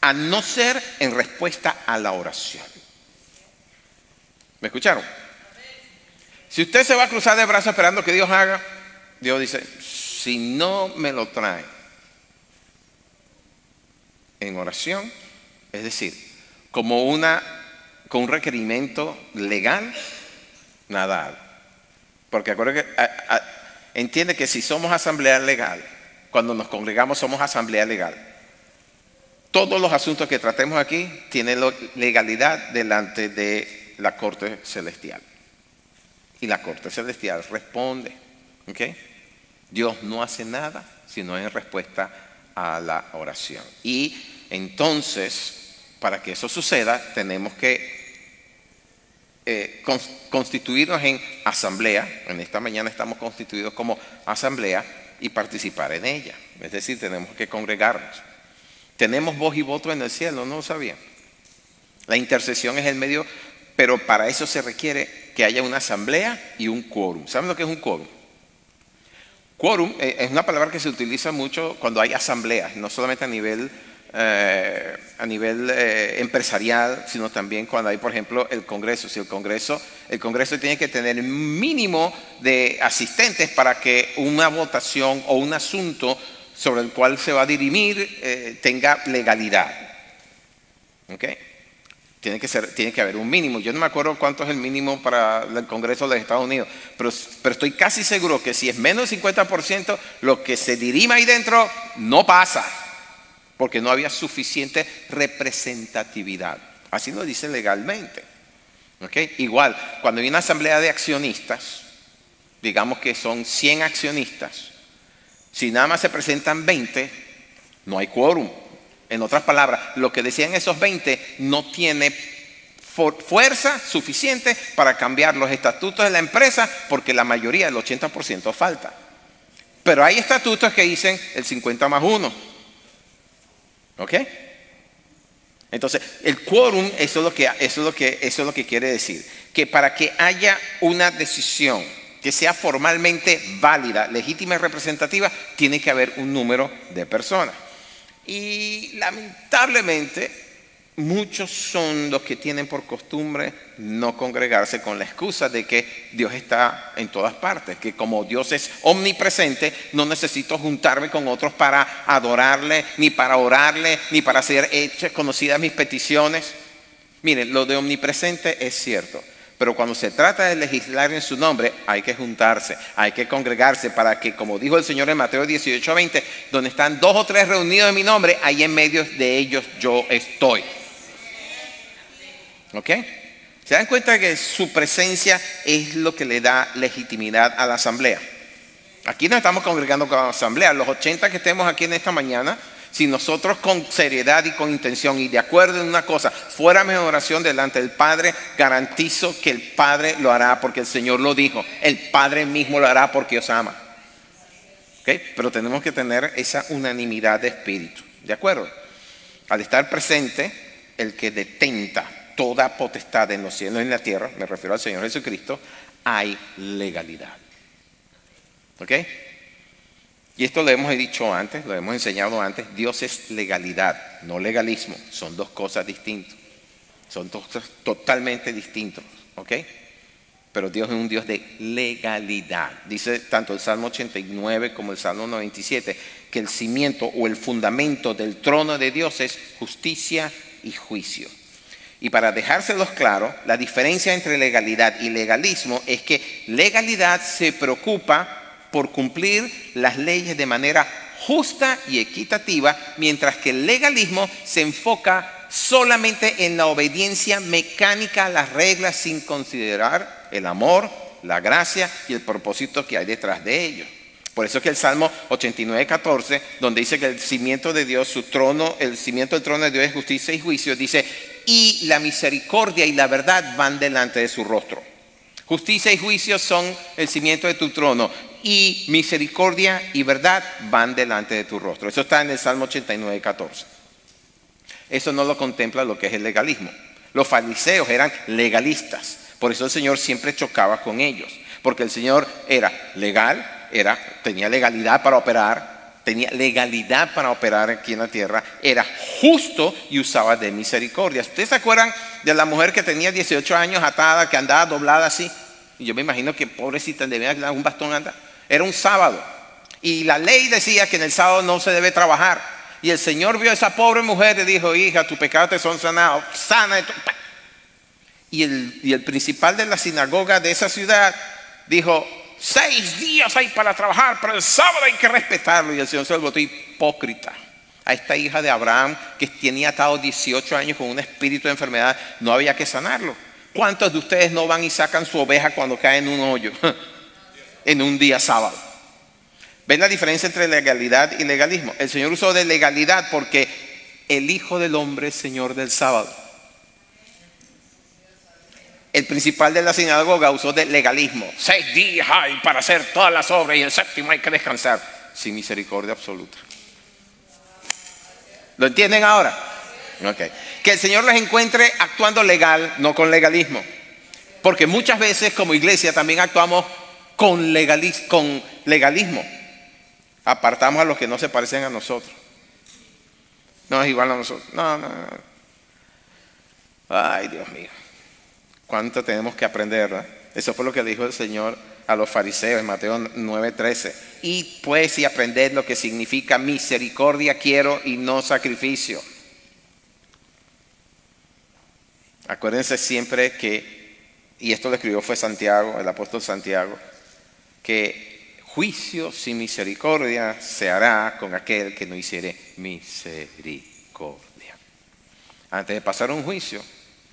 a no ser en respuesta a la oración. ¿Me escucharon? Si usted se va a cruzar de brazos esperando que Dios haga, Dios dice: si no me lo trae en oración, es decir, con un requerimiento legal, Nadal. Porque acuérdate que, entiende que si somos asamblea legal, cuando nos congregamos somos asamblea legal. Todos los asuntos que tratemos aquí tienen legalidad delante de la corte celestial. Y la corte celestial responde. ¿Okay? Dios no hace nada sino en respuesta a la oración. Y entonces, para que eso suceda, tenemos que constituirnos en asamblea. En esta mañana estamos constituidos como asamblea y participar en ella. Es decir, tenemos que congregarnos. Tenemos voz y voto en el cielo, ¿no lo sabían? La intercesión es el medio, pero para eso se requiere que haya una asamblea y un quórum. ¿Saben lo que es un quórum? Quórum es una palabra que se utiliza mucho cuando hay asambleas, no solamente a nivel empresarial, sino también cuando hay, por ejemplo, el Congreso. Si el Congreso tiene que tener un mínimo de asistentes para que una votación o un asunto sobre el cual se va a dirimir tenga legalidad. ¿Ok? Tiene que haber un mínimo. Yo no me acuerdo cuánto es el mínimo para el Congreso de los Estados Unidos, pero estoy casi seguro que si es menos del 50%, lo que se dirima ahí dentro no pasa, porque no había suficiente representatividad. Así lo dice legalmente. ¿Okay? Igual, cuando hay una asamblea de accionistas, digamos que son 100 accionistas, si nada más se presentan 20, no hay quórum. En otras palabras, lo que decían esos 20 no tiene fuerza suficiente para cambiar los estatutos de la empresa, porque la mayoría, el 80%, falta. Pero hay estatutos que dicen el 50 más 1. ¿Ok? Entonces, el quórum, eso es lo que quiere decir. Que para que haya una decisión que sea formalmente válida, legítima y representativa, tiene que haber un número de personas. Y lamentablemente, muchos son los que tienen por costumbre no congregarse con la excusa de que Dios está en todas partes, que como Dios es omnipresente, no necesito juntarme con otros para adorarle, ni para orarle, ni para hacer hechas conocidas mis peticiones. Miren, lo de omnipresente es cierto, pero cuando se trata de legislar en su nombre, hay que juntarse, hay que congregarse para que, como dijo el Señor en Mateo 18:20, donde están 2 o 3 reunidos en mi nombre, ahí en medio de ellos yo estoy. ¿Ok? ¿Se dan cuenta que su presencia es lo que le da legitimidad a la asamblea? Aquí nos estamos congregando con la asamblea. Los 80 que estemos aquí en esta mañana, si nosotros con seriedad y con intención y de acuerdo en una cosa, fuéramos en oración delante del Padre, garantizo que el Padre lo hará porque el Señor lo dijo. El Padre mismo lo hará porque os ama. ¿Okay? Pero tenemos que tener esa unanimidad de espíritu. ¿De acuerdo? Al estar presente, el que detenta toda potestad en los cielos y en la tierra, me refiero al Señor Jesucristo, hay legalidad. ¿Ok? Y esto lo hemos dicho antes, lo hemos enseñado antes. Dios es legalidad, no legalismo. Son dos cosas distintas. Son dos totalmente distintos. ¿Ok? Pero Dios es un Dios de legalidad. Dice tanto el Salmo 89 como el Salmo 97 que el cimiento o el fundamento del trono de Dios es justicia y juicio. Y para dejárselos claro, la diferencia entre legalidad y legalismo es que legalidad se preocupa por cumplir las leyes de manera justa y equitativa, mientras que el legalismo se enfoca solamente en la obediencia mecánica a las reglas sin considerar el amor, la gracia y el propósito que hay detrás de ello. Por eso es que el Salmo 89:14, donde dice que el cimiento de Dios, su trono, el cimiento del trono de Dios es justicia y juicio, dice, y la misericordia y la verdad van delante de su rostro. Justicia y juicio son el cimiento de tu trono, y misericordia y verdad van delante de tu rostro. Eso está en el Salmo 89:14. Eso no lo contempla lo que es el legalismo. Los fariseos eran legalistas, por eso el Señor siempre chocaba con ellos, porque el Señor era legal, tenía legalidad para operar, aquí en la tierra, era justo y usaba de misericordia. ¿Ustedes se acuerdan de la mujer que tenía 18 años atada, que andaba doblada así? Y yo me imagino que pobrecita debía dar un bastón anda. Era un sábado y la ley decía que en el sábado no se debe trabajar. Y el Señor vio a esa pobre mujer y le dijo, hija, tus pecados te son sanados, sana de tu... Y el principal de la sinagoga de esa ciudad dijo: 6 días hay para trabajar, pero el sábado hay que respetarlo. Y el Señor se volvió hipócrita. A esta hija de Abraham, que tenía atado 18 años con un espíritu de enfermedad, no había que sanarlo. ¿Cuántos de ustedes no van y sacan su oveja cuando cae en un hoyo en un día sábado? ¿Ven la diferencia entre legalidad y legalismo? El Señor usó de legalidad porque el Hijo del Hombre es Señor del sábado. El principal de la sinagoga usó de legalismo. 6 días hay para hacer todas las obras y el séptimo hay que descansar. Sin misericordia absoluta. ¿Lo entienden ahora? Okay. Que el Señor los encuentre actuando legal, no con legalismo. Porque muchas veces como iglesia también actuamos con legalismo. Apartamos a los que no se parecen a nosotros. No es igual a nosotros. No. Ay, Dios mío. ¿Cuánto tenemos que aprender, ¿verdad? Eso fue lo que dijo el Señor a los fariseos en Mateo 9:13. Y pues y aprended lo que significa misericordia quiero y no sacrificio. Acuérdense siempre que, y esto lo escribió fue Santiago, el apóstol Santiago, que juicio sin misericordia se hará con aquel que no hiciere misericordia. Antes de pasar un juicio,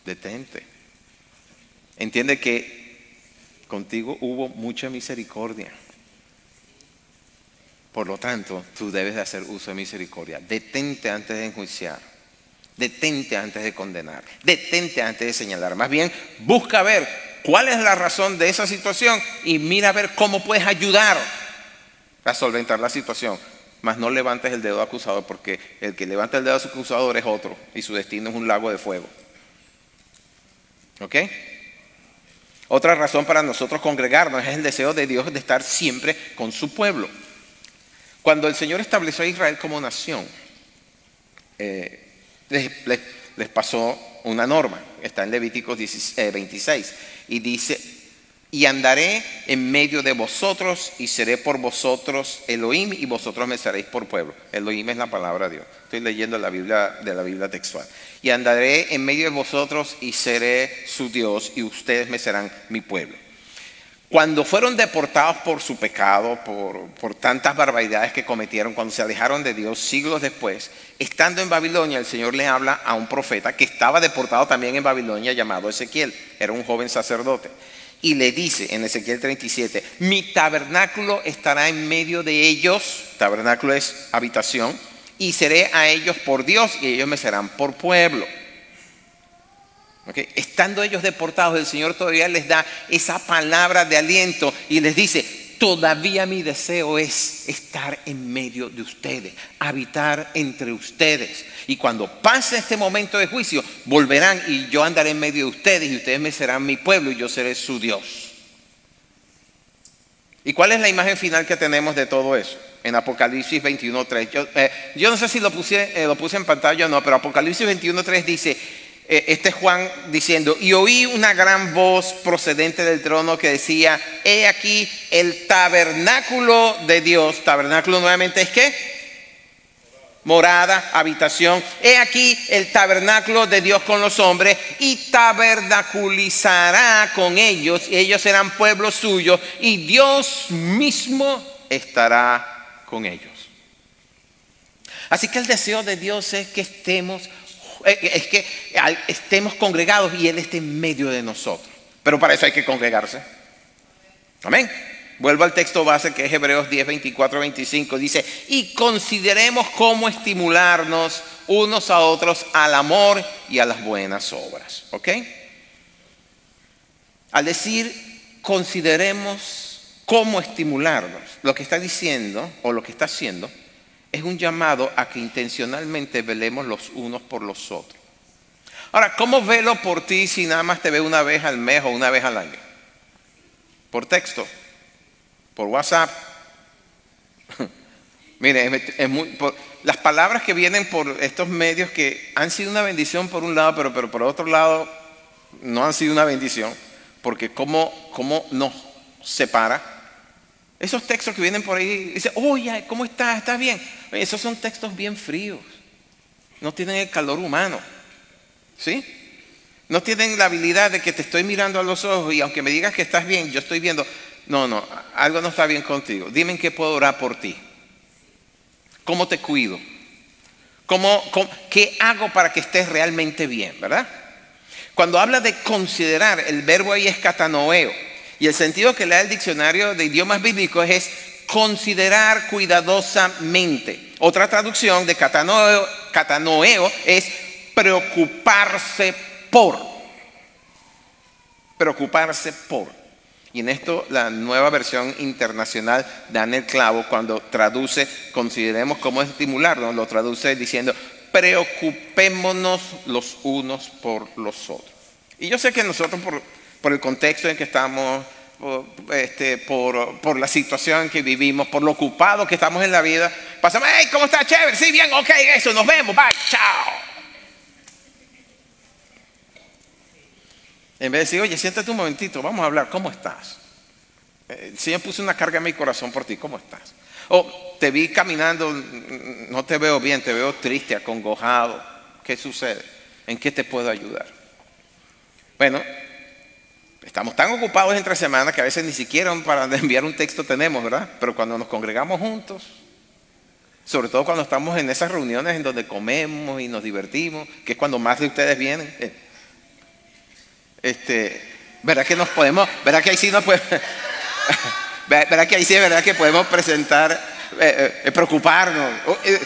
detente. Entiende que contigo hubo mucha misericordia. Por lo tanto, tú debes de hacer uso de misericordia. Detente antes de enjuiciar. Detente antes de condenar. Detente antes de señalar. Más bien, busca ver cuál es la razón de esa situación y mira a ver cómo puedes ayudar a solventar la situación. Mas no levantes el dedo acusador, porque el que levanta el dedo acusador es otro y su destino es un lago de fuego. ¿Ok? Otra razón para nosotros congregarnos es el deseo de Dios de estar siempre con su pueblo. Cuando el Señor estableció a Israel como nación, les pasó una norma. Está en Levíticos 26 y dice: y andaré en medio de vosotros y seré por vosotros Elohim y vosotros me seréis por pueblo. Elohim es la palabra de Dios. Estoy leyendo la Biblia textual. Y andaré en medio de vosotros y seré su Dios y ustedes me serán mi pueblo. Cuando fueron deportados por su pecado, por tantas barbaridades que cometieron, cuando se alejaron de Dios siglos después, estando en Babilonia, el Señor le habla a un profeta que estaba deportado también en Babilonia, llamado Ezequiel. Era un joven sacerdote. Y le dice en Ezequiel 37, mi tabernáculo estará en medio de ellos. Tabernáculo es habitación. Y seré a ellos por Dios y ellos me serán por pueblo. ¿Okay? Estando ellos deportados, el Señor todavía les da esa palabra de aliento y les dice: todavía mi deseo es estar en medio de ustedes, habitar entre ustedes. Y cuando pase este momento de juicio, volverán y yo andaré en medio de ustedes y ustedes me serán mi pueblo y yo seré su Dios. ¿Y cuál es la imagen final que tenemos de todo eso? En Apocalipsis 21:3. Yo no sé si lo puse en pantalla o no, pero Apocalipsis 21:3 dice... Este es Juan diciendo: y oí una gran voz procedente del trono que decía: he aquí el tabernáculo de Dios. Tabernáculo nuevamente es ¿qué? Morada, habitación. He aquí el tabernáculo de Dios con los hombres y tabernaculizará con ellos y ellos serán pueblo suyo y Dios mismo estará con ellos. Así que el deseo de Dios es que estemos congregados y Él esté en medio de nosotros. Pero para eso hay que congregarse. Amén. Vuelvo al texto base que es Hebreos 10, 24, 25. Dice: y consideremos cómo estimularnos unos a otros al amor y a las buenas obras. ¿Ok? Al decir consideremos cómo estimularnos, lo que está diciendo o lo que está haciendo es un llamado a que intencionalmente velemos los unos por los otros. Ahora, ¿cómo velo por ti si nada más te veo una vez al mes o una vez al año? Por texto, por WhatsApp. Mire, las palabras que vienen por estos medios que han sido una bendición por un lado, pero por otro lado no han sido una bendición, porque ¿cómo nos separa? Esos textos que vienen por ahí, dicen: oye, ¿cómo estás? ¿Estás bien? Oye, esos son textos bien fríos. No tienen el calor humano. ¿Sí? No tienen la habilidad de que te estoy mirando a los ojos y aunque me digas que estás bien, yo estoy viendo, no, algo no está bien contigo. Dime en qué puedo orar por ti. ¿Cómo te cuido? ¿Qué hago para que estés realmente bien, verdad? Cuando habla de considerar, el verbo ahí es catanoeo. Y el sentido que le da el diccionario de idiomas bíblicos es considerar cuidadosamente. Otra traducción de catanoeo es preocuparse por. Preocuparse por. Y en esto la nueva versión internacional da en el clavo cuando traduce, consideremos cómo estimularnos, lo traduce diciendo, preocupémonos los unos por los otros. Y yo sé que nosotros por el contexto en que estamos, por la situación en que vivimos, por lo ocupado que estamos en la vida, pasamos, hey, ¿cómo estás? Chévere, sí, bien, ok, eso, nos vemos, bye, chao. En vez de decir, oye, siéntate un momentito, vamos a hablar, ¿cómo estás? El Señor puso una carga en mi corazón por ti, ¿cómo estás? O te vi caminando, no te veo bien, te veo triste, acongojado. ¿Qué sucede? ¿En qué te puedo ayudar? Bueno, estamos tan ocupados entre semanas que a veces ni siquiera para enviar un texto tenemos, ¿verdad? Pero cuando nos congregamos juntos, sobre todo cuando estamos en esas reuniones en donde comemos y nos divertimos, que es cuando más de ustedes vienen, ¿verdad que nos podemos, verdad que ahí sí nos podemos, verdad que ahí sí es verdad que podemos presentar, preocuparnos?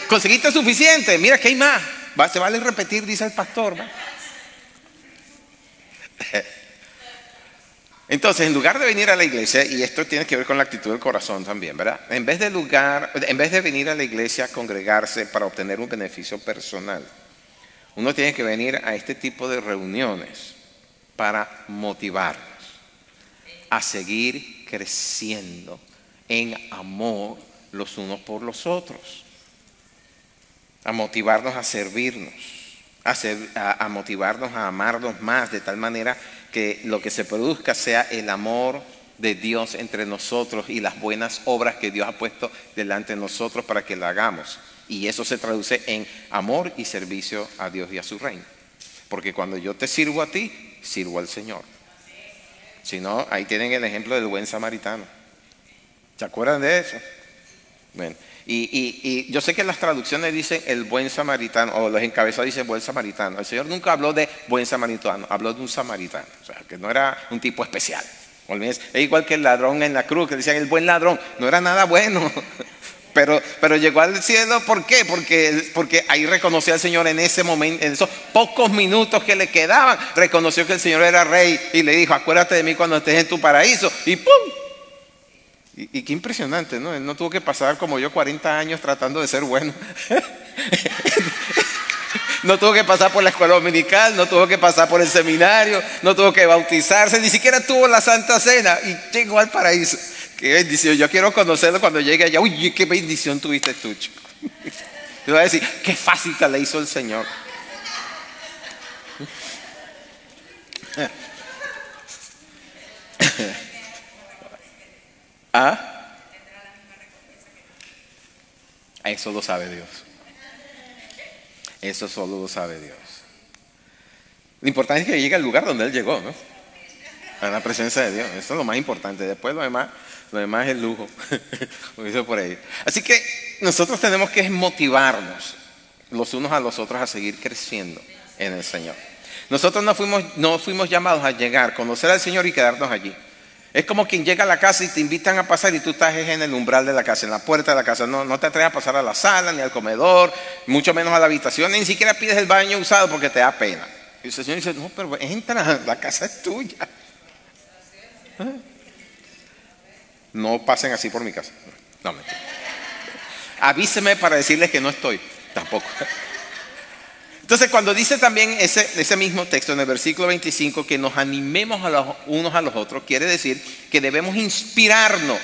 ¿Conseguiste suficiente? Mira que hay más. Se vale repetir, dice el pastor, ¿va? Entonces, en lugar de venir a la iglesia, y esto tiene que ver con la actitud del corazón también, ¿verdad? En vez de venir a la iglesia a congregarse para obtener un beneficio personal, uno tiene que venir a este tipo de reuniones para motivarnos a seguir creciendo en amor los unos por los otros, a motivarnos a servirnos, a motivarnos a amarnos más, de tal manera que lo que se produzca sea el amor de Dios entre nosotros y las buenas obras que Dios ha puesto delante de nosotros para que la hagamos. Y eso se traduce en amor y servicio a Dios y a su reino. Porque cuando yo te sirvo a ti, sirvo al Señor. Si no, ahí tienen el ejemplo del buen samaritano. ¿Se acuerdan de eso? Bueno, y yo sé que las traducciones dicen el buen samaritano, o los encabezados dicen buen samaritano. El Señor nunca habló de buen samaritano, habló de un samaritano. O sea, que no era un tipo especial. Es igual que el ladrón en la cruz, que decían el buen ladrón. No era nada bueno. Pero llegó al cielo, ¿por qué? Porque ahí reconoció al Señor en ese momento, en esos pocos minutos que le quedaban, reconoció que el Señor era rey y le dijo, acuérdate de mí cuando estés en tu paraíso, y ¡pum! Y qué impresionante, ¿no? Él no tuvo que pasar como yo 40 años tratando de ser bueno. No tuvo que pasar por la escuela dominical, no tuvo que pasar por el seminario, no tuvo que bautizarse, ni siquiera tuvo la Santa Cena y llegó al paraíso. Qué bendición, yo quiero conocerlo cuando llegue allá. Uy, qué bendición tuviste tú, chico. Te voy a decir, qué fácil te la hizo el Señor. ¿Ah? Eso lo sabe Dios. Eso solo lo sabe Dios. Lo importante es que llegue al lugar donde Él llegó, ¿no? A la presencia de Dios. Eso es lo más importante. Después lo demás es lujo. Lo hice por ahí. Así que nosotros tenemos que motivarnos los unos a los otros a seguir creciendo en el Señor. Nosotros no fuimos llamados a llegar, conocer al Señor y quedarnos allí. Es como quien llega a la casa y te invitan a pasar y tú estás en el umbral de la casa, en la puerta de la casa. No te atreves a pasar a la sala, ni al comedor, mucho menos a la habitación, ni siquiera pides el baño usado porque te da pena. Y el Señor dice, no, pero entra, la casa es tuya. No pasen así por mi casa. No, mentira. Avíseme para decirles que no estoy. Tampoco. Entonces, cuando dice también ese mismo texto en el versículo 25 que nos animemos a los unos a los otros, quiere decir que debemos inspirarnos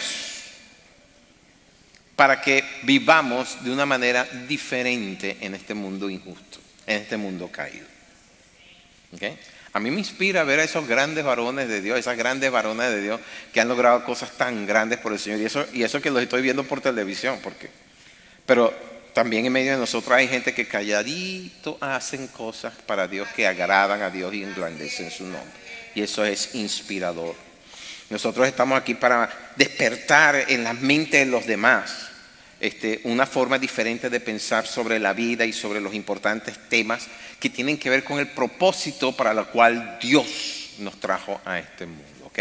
para que vivamos de una manera diferente en este mundo injusto, en este mundo caído. ¿Okay? A mí me inspira ver a esos grandes varones de Dios, esas grandes varones de Dios que han logrado cosas tan grandes por el Señor. Y eso que los estoy viendo por televisión, pero también en medio de nosotros hay gente que calladito hacen cosas para Dios que agradan a Dios y engrandecen su nombre. Y eso es inspirador. Nosotros estamos aquí para despertar en la mente de los demás una forma diferente de pensar sobre la vida y sobre los importantes temas que tienen que ver con el propósito para el cual Dios nos trajo a este mundo. ¿Ok?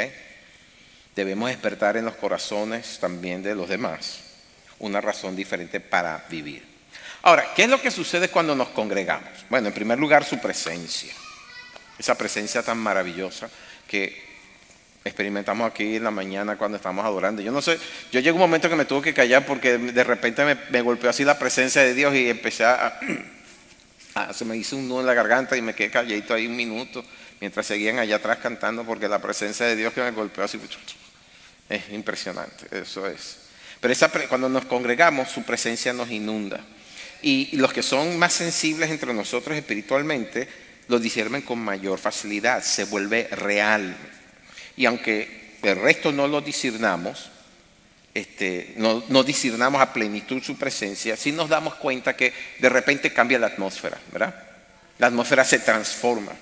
Debemos despertar en los corazones también de los demás una razón diferente para vivir. Ahora, ¿qué es lo que sucede cuando nos congregamos? Bueno, en primer lugar, su presencia. Esa presencia tan maravillosa que experimentamos aquí en la mañana cuando estamos adorando. Yo no sé, yo llegué a un momento que me tuve que callar porque de repente me golpeó así la presencia de Dios y empecé se me hizo un nudo en la garganta y me quedé calladito ahí un minuto mientras seguían allá atrás cantando, porque la presencia de Dios que me golpeó así es impresionante, eso es. Pero cuando nos congregamos, su presencia nos inunda. Y los que son más sensibles entre nosotros espiritualmente lo disciernen con mayor facilidad, se vuelve real. Y aunque el resto no lo discernamos, no discernamos a plenitud su presencia, sí nos damos cuenta que de repente cambia la atmósfera, ¿verdad? La atmósfera se transforma.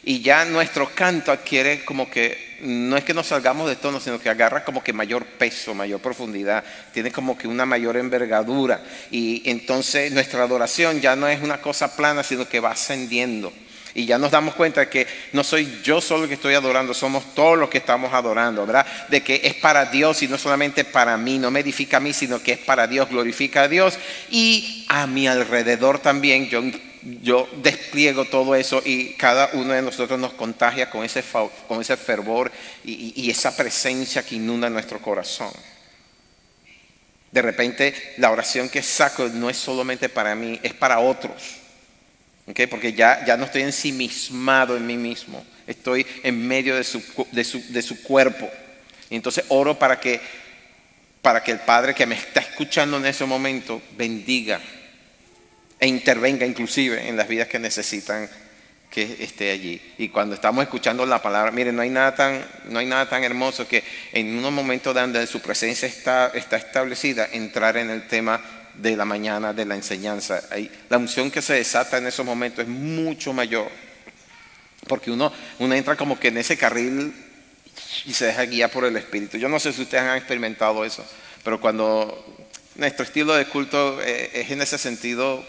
Y ya nuestro canto adquiere como que, no es que nos salgamos de tono, sino que agarra como que mayor peso, mayor profundidad, tiene como que una mayor envergadura. Y entonces nuestra adoración ya no es una cosa plana, sino que va ascendiendo. Y ya nos damos cuenta de que no soy yo solo el que estoy adorando, somos todos los que estamos adorando, ¿verdad? De que es para Dios y no solamente para mí, no me edifica a mí, sino que es para Dios, glorifica a Dios. Y a mi alrededor también yo despliego todo eso y cada uno de nosotros nos contagia con ese fervor y esa presencia que inunda nuestro corazón. De repente la oración que saco no es solamente para mí, es para otros. ¿Okay? Porque ya no estoy ensimismado en mí mismo, estoy en medio de su cuerpo. Y entonces oro para que el Padre que me está escuchando en ese momento bendiga e intervenga inclusive en las vidas que necesitan que esté allí. Y cuando estamos escuchando la palabra, miren, no hay nada tan hermoso que en unos momentos donde su presencia está establecida, entrar en el tema de la mañana de la enseñanza. La unción que se desata en esos momentos es mucho mayor, porque uno entra como que en ese carril y se deja guiar por el Espíritu. Yo no sé si ustedes han experimentado eso, pero cuando nuestro estilo de culto es en ese sentido,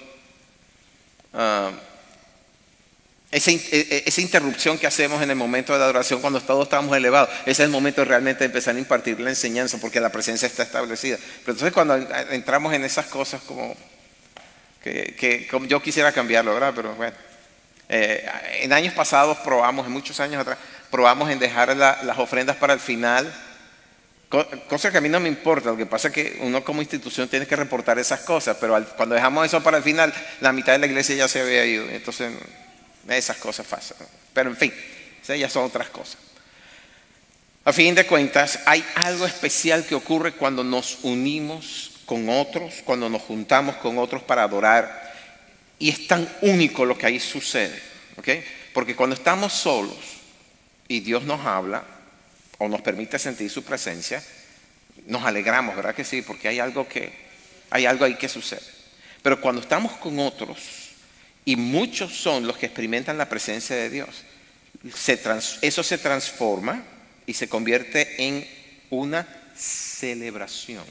esa interrupción que hacemos en el momento de adoración cuando todos estamos elevados, ese es el momento de realmente empezar a impartir la enseñanza porque la presencia está establecida. Pero entonces cuando entramos en esas cosas como yo quisiera cambiarlo, ¿verdad? Pero bueno, en años pasados en muchos años atrás, probamos en dejar las ofrendas para el final, cosa que a mí no me importa. Lo que pasa es que uno como institución tiene que reportar esas cosas, pero cuando dejamos eso para el final, la mitad de la iglesia ya se había ido, entonces esas cosas pasan. Pero en fin, esas ya son otras cosas. A fin de cuentas, hay algo especial que ocurre cuando nos unimos con otros, cuando nos juntamos con otros para adorar, y es tan único lo que ahí sucede, ¿ok? Porque cuando estamos solos y Dios nos habla o nos permite sentir su presencia, nos alegramos, ¿verdad que sí? Porque hay algo ahí que sucede. Pero cuando estamos con otros, y muchos son los que experimentan la presencia de Dios, eso se transforma y se convierte en una celebración.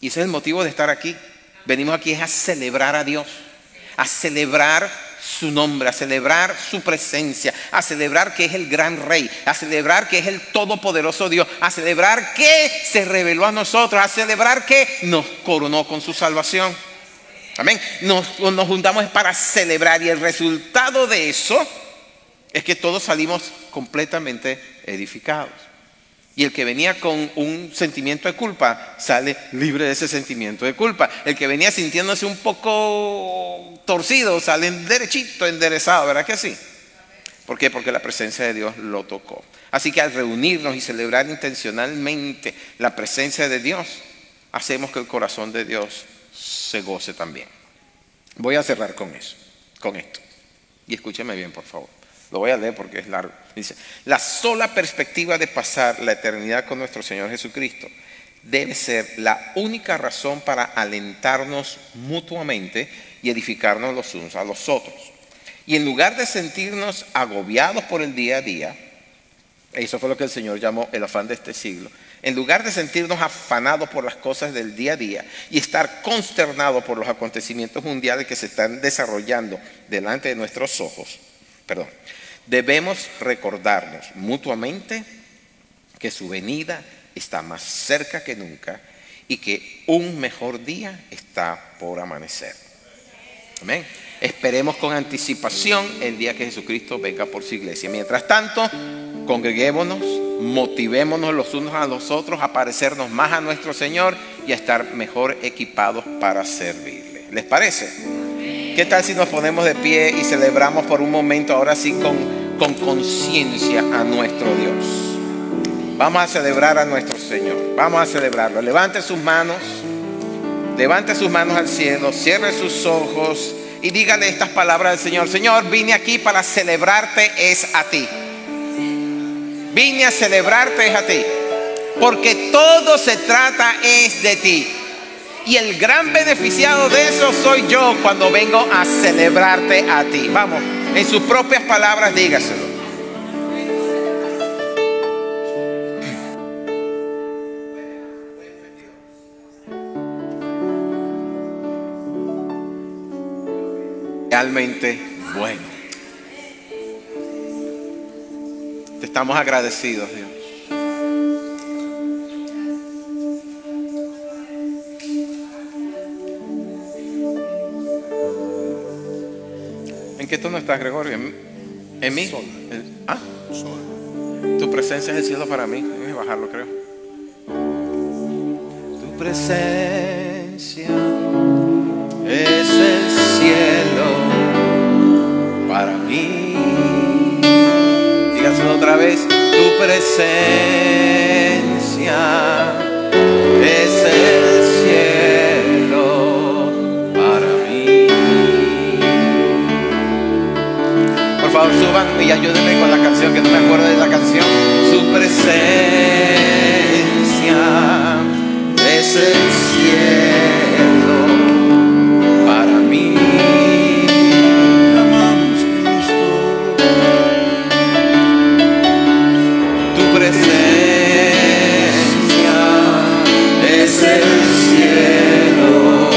Y ese es el motivo de estar aquí. Venimos aquí a celebrar a Dios, a celebrar su nombre, a celebrar su presencia, a celebrar que es el gran Rey, a celebrar que es el todopoderoso Dios, a celebrar que se reveló a nosotros, a celebrar que nos coronó con su salvación. Amén. Nos juntamos para celebrar, y el resultado de eso es que todos salimos completamente edificados. Y el que venía con un sentimiento de culpa sale libre de ese sentimiento de culpa. El que venía sintiéndose un poco torcido sale derechito, enderezado, ¿verdad que sí? ¿Por qué? Porque la presencia de Dios lo tocó. Así que al reunirnos y celebrar intencionalmente la presencia de Dios, hacemos que el corazón de Dios se goce también. Voy a cerrar con esto. Y escúcheme bien, por favor. Lo voy a leer porque es largo. Dice: la sola perspectiva de pasar la eternidad con nuestro Señor Jesucristo debe ser la única razón para alentarnos mutuamente y edificarnos los unos a los otros. Y en lugar de sentirnos agobiados por el día a día, eso fue lo que el Señor llamó el afán de este siglo, en lugar de sentirnos afanados por las cosas del día a día y estar consternados por los acontecimientos mundiales que se están desarrollando delante de nuestros ojos, debemos recordarnos mutuamente que su venida está más cerca que nunca y que un mejor día está por amanecer. Amén. Esperemos con anticipación el día que Jesucristo venga por su iglesia. Mientras tanto, congreguémonos, motivémonos los unos a los otros a parecernos más a nuestro Señor y a estar mejor equipados para servirle. ¿Les parece? ¿Qué tal si nos ponemos de pie y celebramos por un momento, ahora sí, con conciencia a nuestro Dios? Vamos a celebrar a nuestro Señor. Vamos a celebrarlo. Levante sus manos al cielo, cierre sus ojos y dígale estas palabras al Señor. Señor, vine aquí para celebrarte, es a ti. Vine a celebrarte, es a ti. Porque todo se trata es de ti. Y el gran beneficiado de eso soy yo cuando vengo a celebrarte a ti. Vamos, en sus propias palabras dígaselo. Realmente bueno. Te estamos agradecidos, Dios. ¿En qué tono estás, Gregorio? ¿En mí? Sol. ¿Ah? Sol. Tu presencia es el cielo para mí. Déjame bajarlo, creo. Tu presencia es el cielo para mí. Dígaselo otra vez. Tu presencia es el cielo para mí. Por favor, suban y ayúdenme con la canción, que no me acuerdo de la canción. Su presencia es el cielo para mí. Amamos Cristo. Tu presencia es el cielo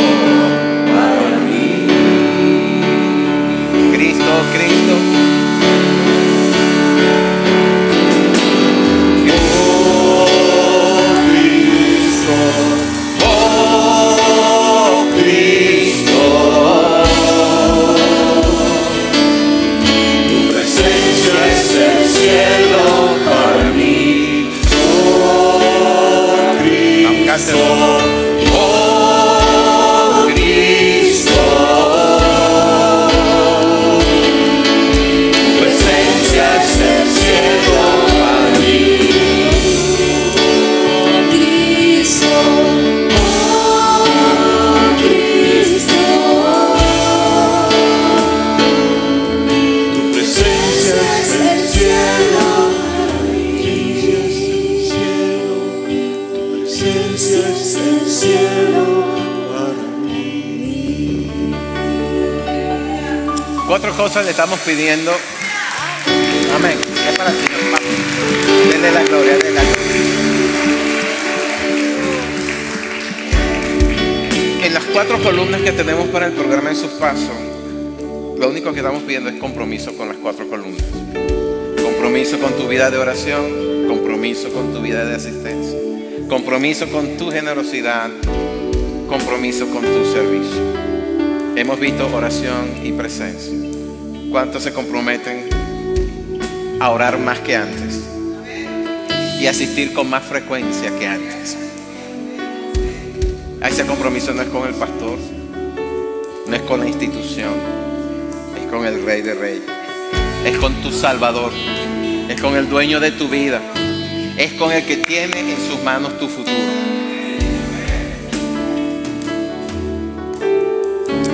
para mí. Cristo, Cristo. Oh Cristo, tu presencia es el cielo para mí. Oh Cristo, oh Cristo, tu presencia es el cielo para mí. Tu presencia es el cielo para mí. Tu presencia es el cielo para mí. 4 cosas le estamos pidiendo. Amén. Es para el Señor. Vamos. Denle la gloria, denle la gloria. En las 4 columnas que tenemos para el programa En sus pasos, lo único que estamos pidiendo es compromiso con las 4 columnas. Compromiso con tu vida de oración, compromiso con tu vida de asistencia, compromiso con tu generosidad, compromiso con tu servicio. Hemos visto oración y presencia. ¿Cuántos se comprometen a orar más que antes y asistir con más frecuencia que antes? Ese compromiso no es con el pastor, no es con la institución, es con el Rey de Reyes, es con tu Salvador, es con el dueño de tu vida, es con el que tiene en sus manos tu futuro.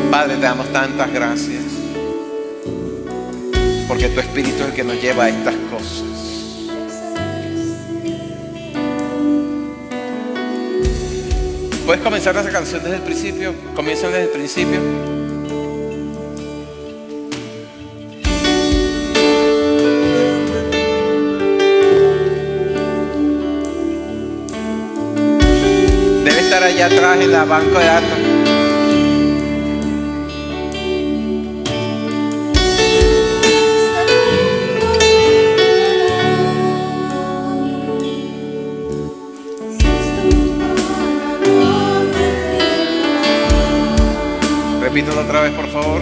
Padre, te damos tantas gracias porque tu Espíritu es el que nos lleva a estas cosas. ¿Puedes comenzar esa canción desde el principio? Comienzan desde el principio. Debe estar allá atrás en la banco de datos. Repítelo otra vez, por favor.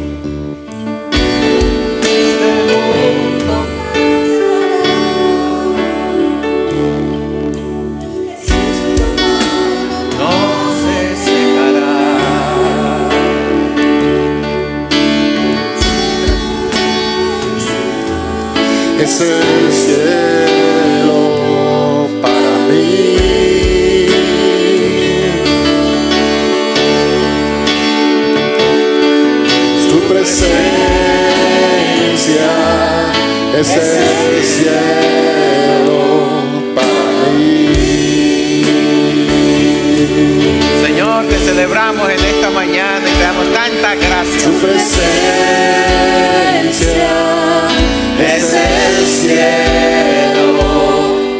No se secará. Es el cielo para mí. Presencia es el cielo para mí. Señor, te celebramos en esta mañana y te damos tantas gracias. Tu presencia es el cielo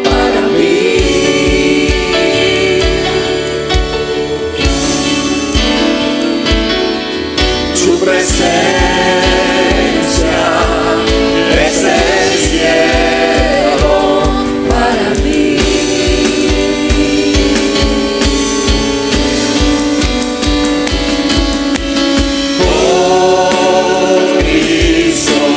para mí. Tu presencia es el cielo para mí. Oh Cristo,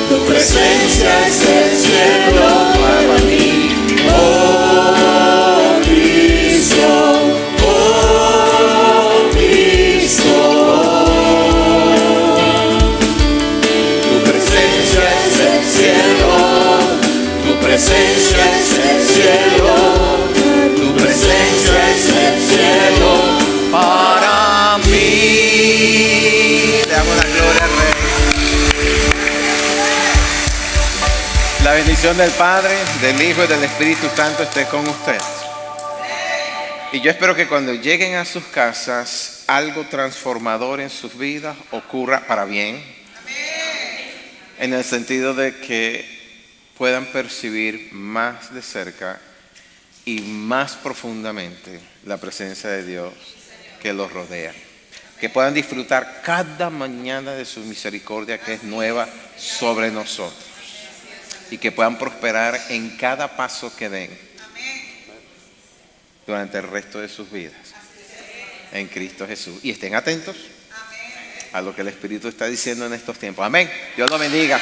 tu presencia es el cielo para mí. Tu presencia es el cielo, tu presencia es el cielo para mí. Te damos la gloria al Rey. La bendición del Padre, del Hijo y del Espíritu Santo esté con ustedes. Y yo espero que cuando lleguen a sus casas, algo transformador en sus vidas ocurra para bien. En el sentido de que puedan percibir más de cerca y más profundamente la presencia de Dios que los rodea. Que puedan disfrutar cada mañana de su misericordia que es nueva sobre nosotros. Y que puedan prosperar en cada paso que den durante el resto de sus vidas en Cristo Jesús. Y estén atentos a lo que el Espíritu está diciendo en estos tiempos. Amén. Dios los bendiga.